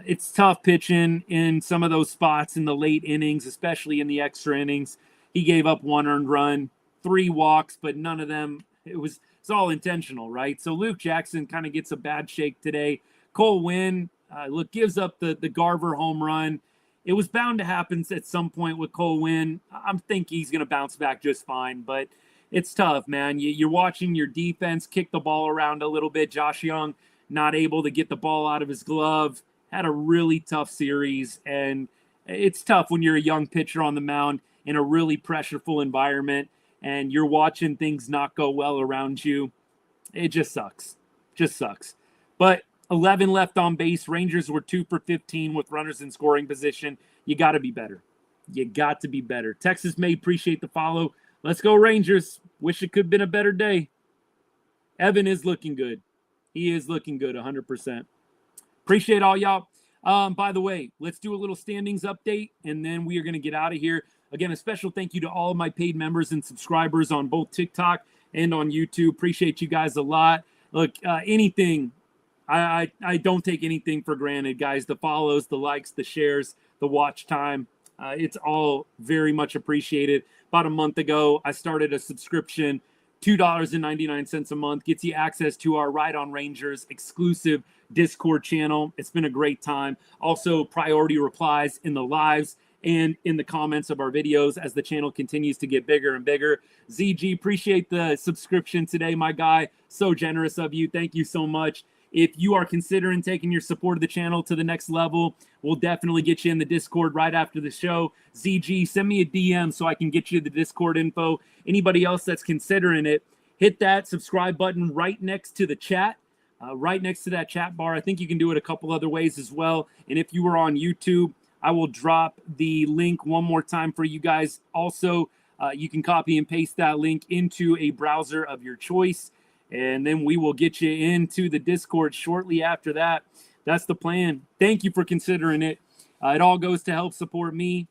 it's tough pitching in some of those spots in the late innings, especially in the extra innings. He gave up 1 earned run, 3 walks, but none of them, it's all intentional, right? So Luke Jackson kind of gets a bad shake today. Cole Winn, gives up the Garver home run. It was bound to happen at some point with Cole Winn. I think he's going to bounce back just fine, but it's tough, man. You're watching your defense kick the ball around a little bit. Josh Young not able to get the ball out of his glove. Had a really tough series, and it's tough when you're a young pitcher on the mound in a really pressureful environment, and you're watching things not go well around you. It just sucks. Just sucks. But 11 left on base. Rangers were 2 for 15 with runners in scoring position. You got to be better. You got to be better. Texas May, appreciate the follow. Let's go Rangers. Wish it could have been a better day. Evan is looking good. He is looking good 100%. Appreciate all y'all. By the way, let's do a little standings update, and then we are going to get out of here. Again, a special thank you to all of my paid members and subscribers on both TikTok and on YouTube. Appreciate you guys a lot. Look, anything, I don't take anything for granted, guys. The follows, the likes, the shares, the watch time. It's all very much appreciated. About a month ago, I started a subscription, $2.99 a month. Gets you access to our Ride on Rangers exclusive Discord channel. It's been a great time. Also, priority replies in the lives and in the comments of our videos as the channel continues to get bigger and bigger. ZG, appreciate the subscription today, my guy. So generous of you. Thank you so much. If you are considering taking your support of the channel to the next level, we'll definitely get you in the Discord right after the show. ZG, send me a DM so I can get you the Discord info. Anybody else that's considering it, hit that subscribe button right next to the chat, right next to that chat bar. I think you can do it a couple other ways as well. And if you were on YouTube, I will drop the link one more time for you guys. Also, you can copy and paste that link into a browser of your choice, and then we will get you into the Discord shortly after that. That's the plan. Thank you for considering it. It all goes to help support me,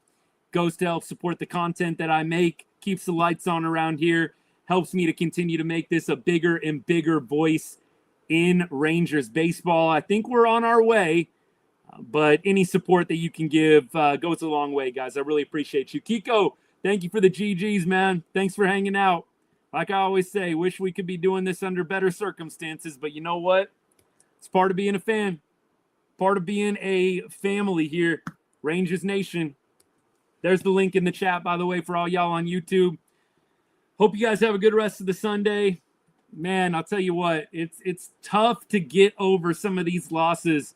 goes to help support the content that I make, keeps the lights on around here, helps me to continue to make this a bigger and bigger voice in Rangers baseball. I think we're on our way, but any support that you can give goes a long way, guys. I really appreciate you. Kiko, thank you for the GGs, man. Thanks for hanging out. Like I always say, wish we could be doing this under better circumstances, but you know what? It's part of being a fan, part of being a family here, Rangers Nation. There's the link in the chat, by the way, for all y'all on YouTube. Hope you guys have a good rest of the Sunday. man, I'll tell you what, it's tough to get over some of these losses,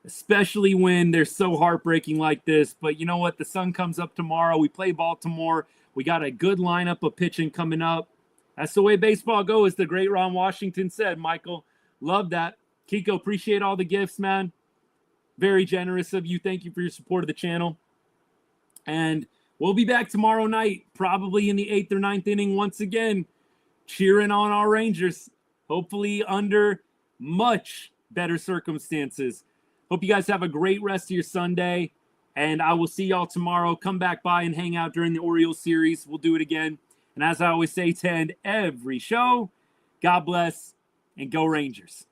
especially when they're so heartbreaking like this. But you know what? The sun comes up tomorrow. We play Baltimore. We got a good lineup of pitching coming up. That's the way baseball goes, the great Ron Washington said, Michael. Love that. Kiko, appreciate all the gifts, man. Very generous of you. Thank you for your support of the channel. And we'll be back tomorrow night, probably in the 8th or 9th inning once again, cheering on our Rangers, hopefully under much better circumstances. Hope you guys have a great rest of your Sunday, and I will see y'all tomorrow. Come back by and hang out during the Orioles series. We'll do it again. And as I always say to end every show, God bless and go Rangers.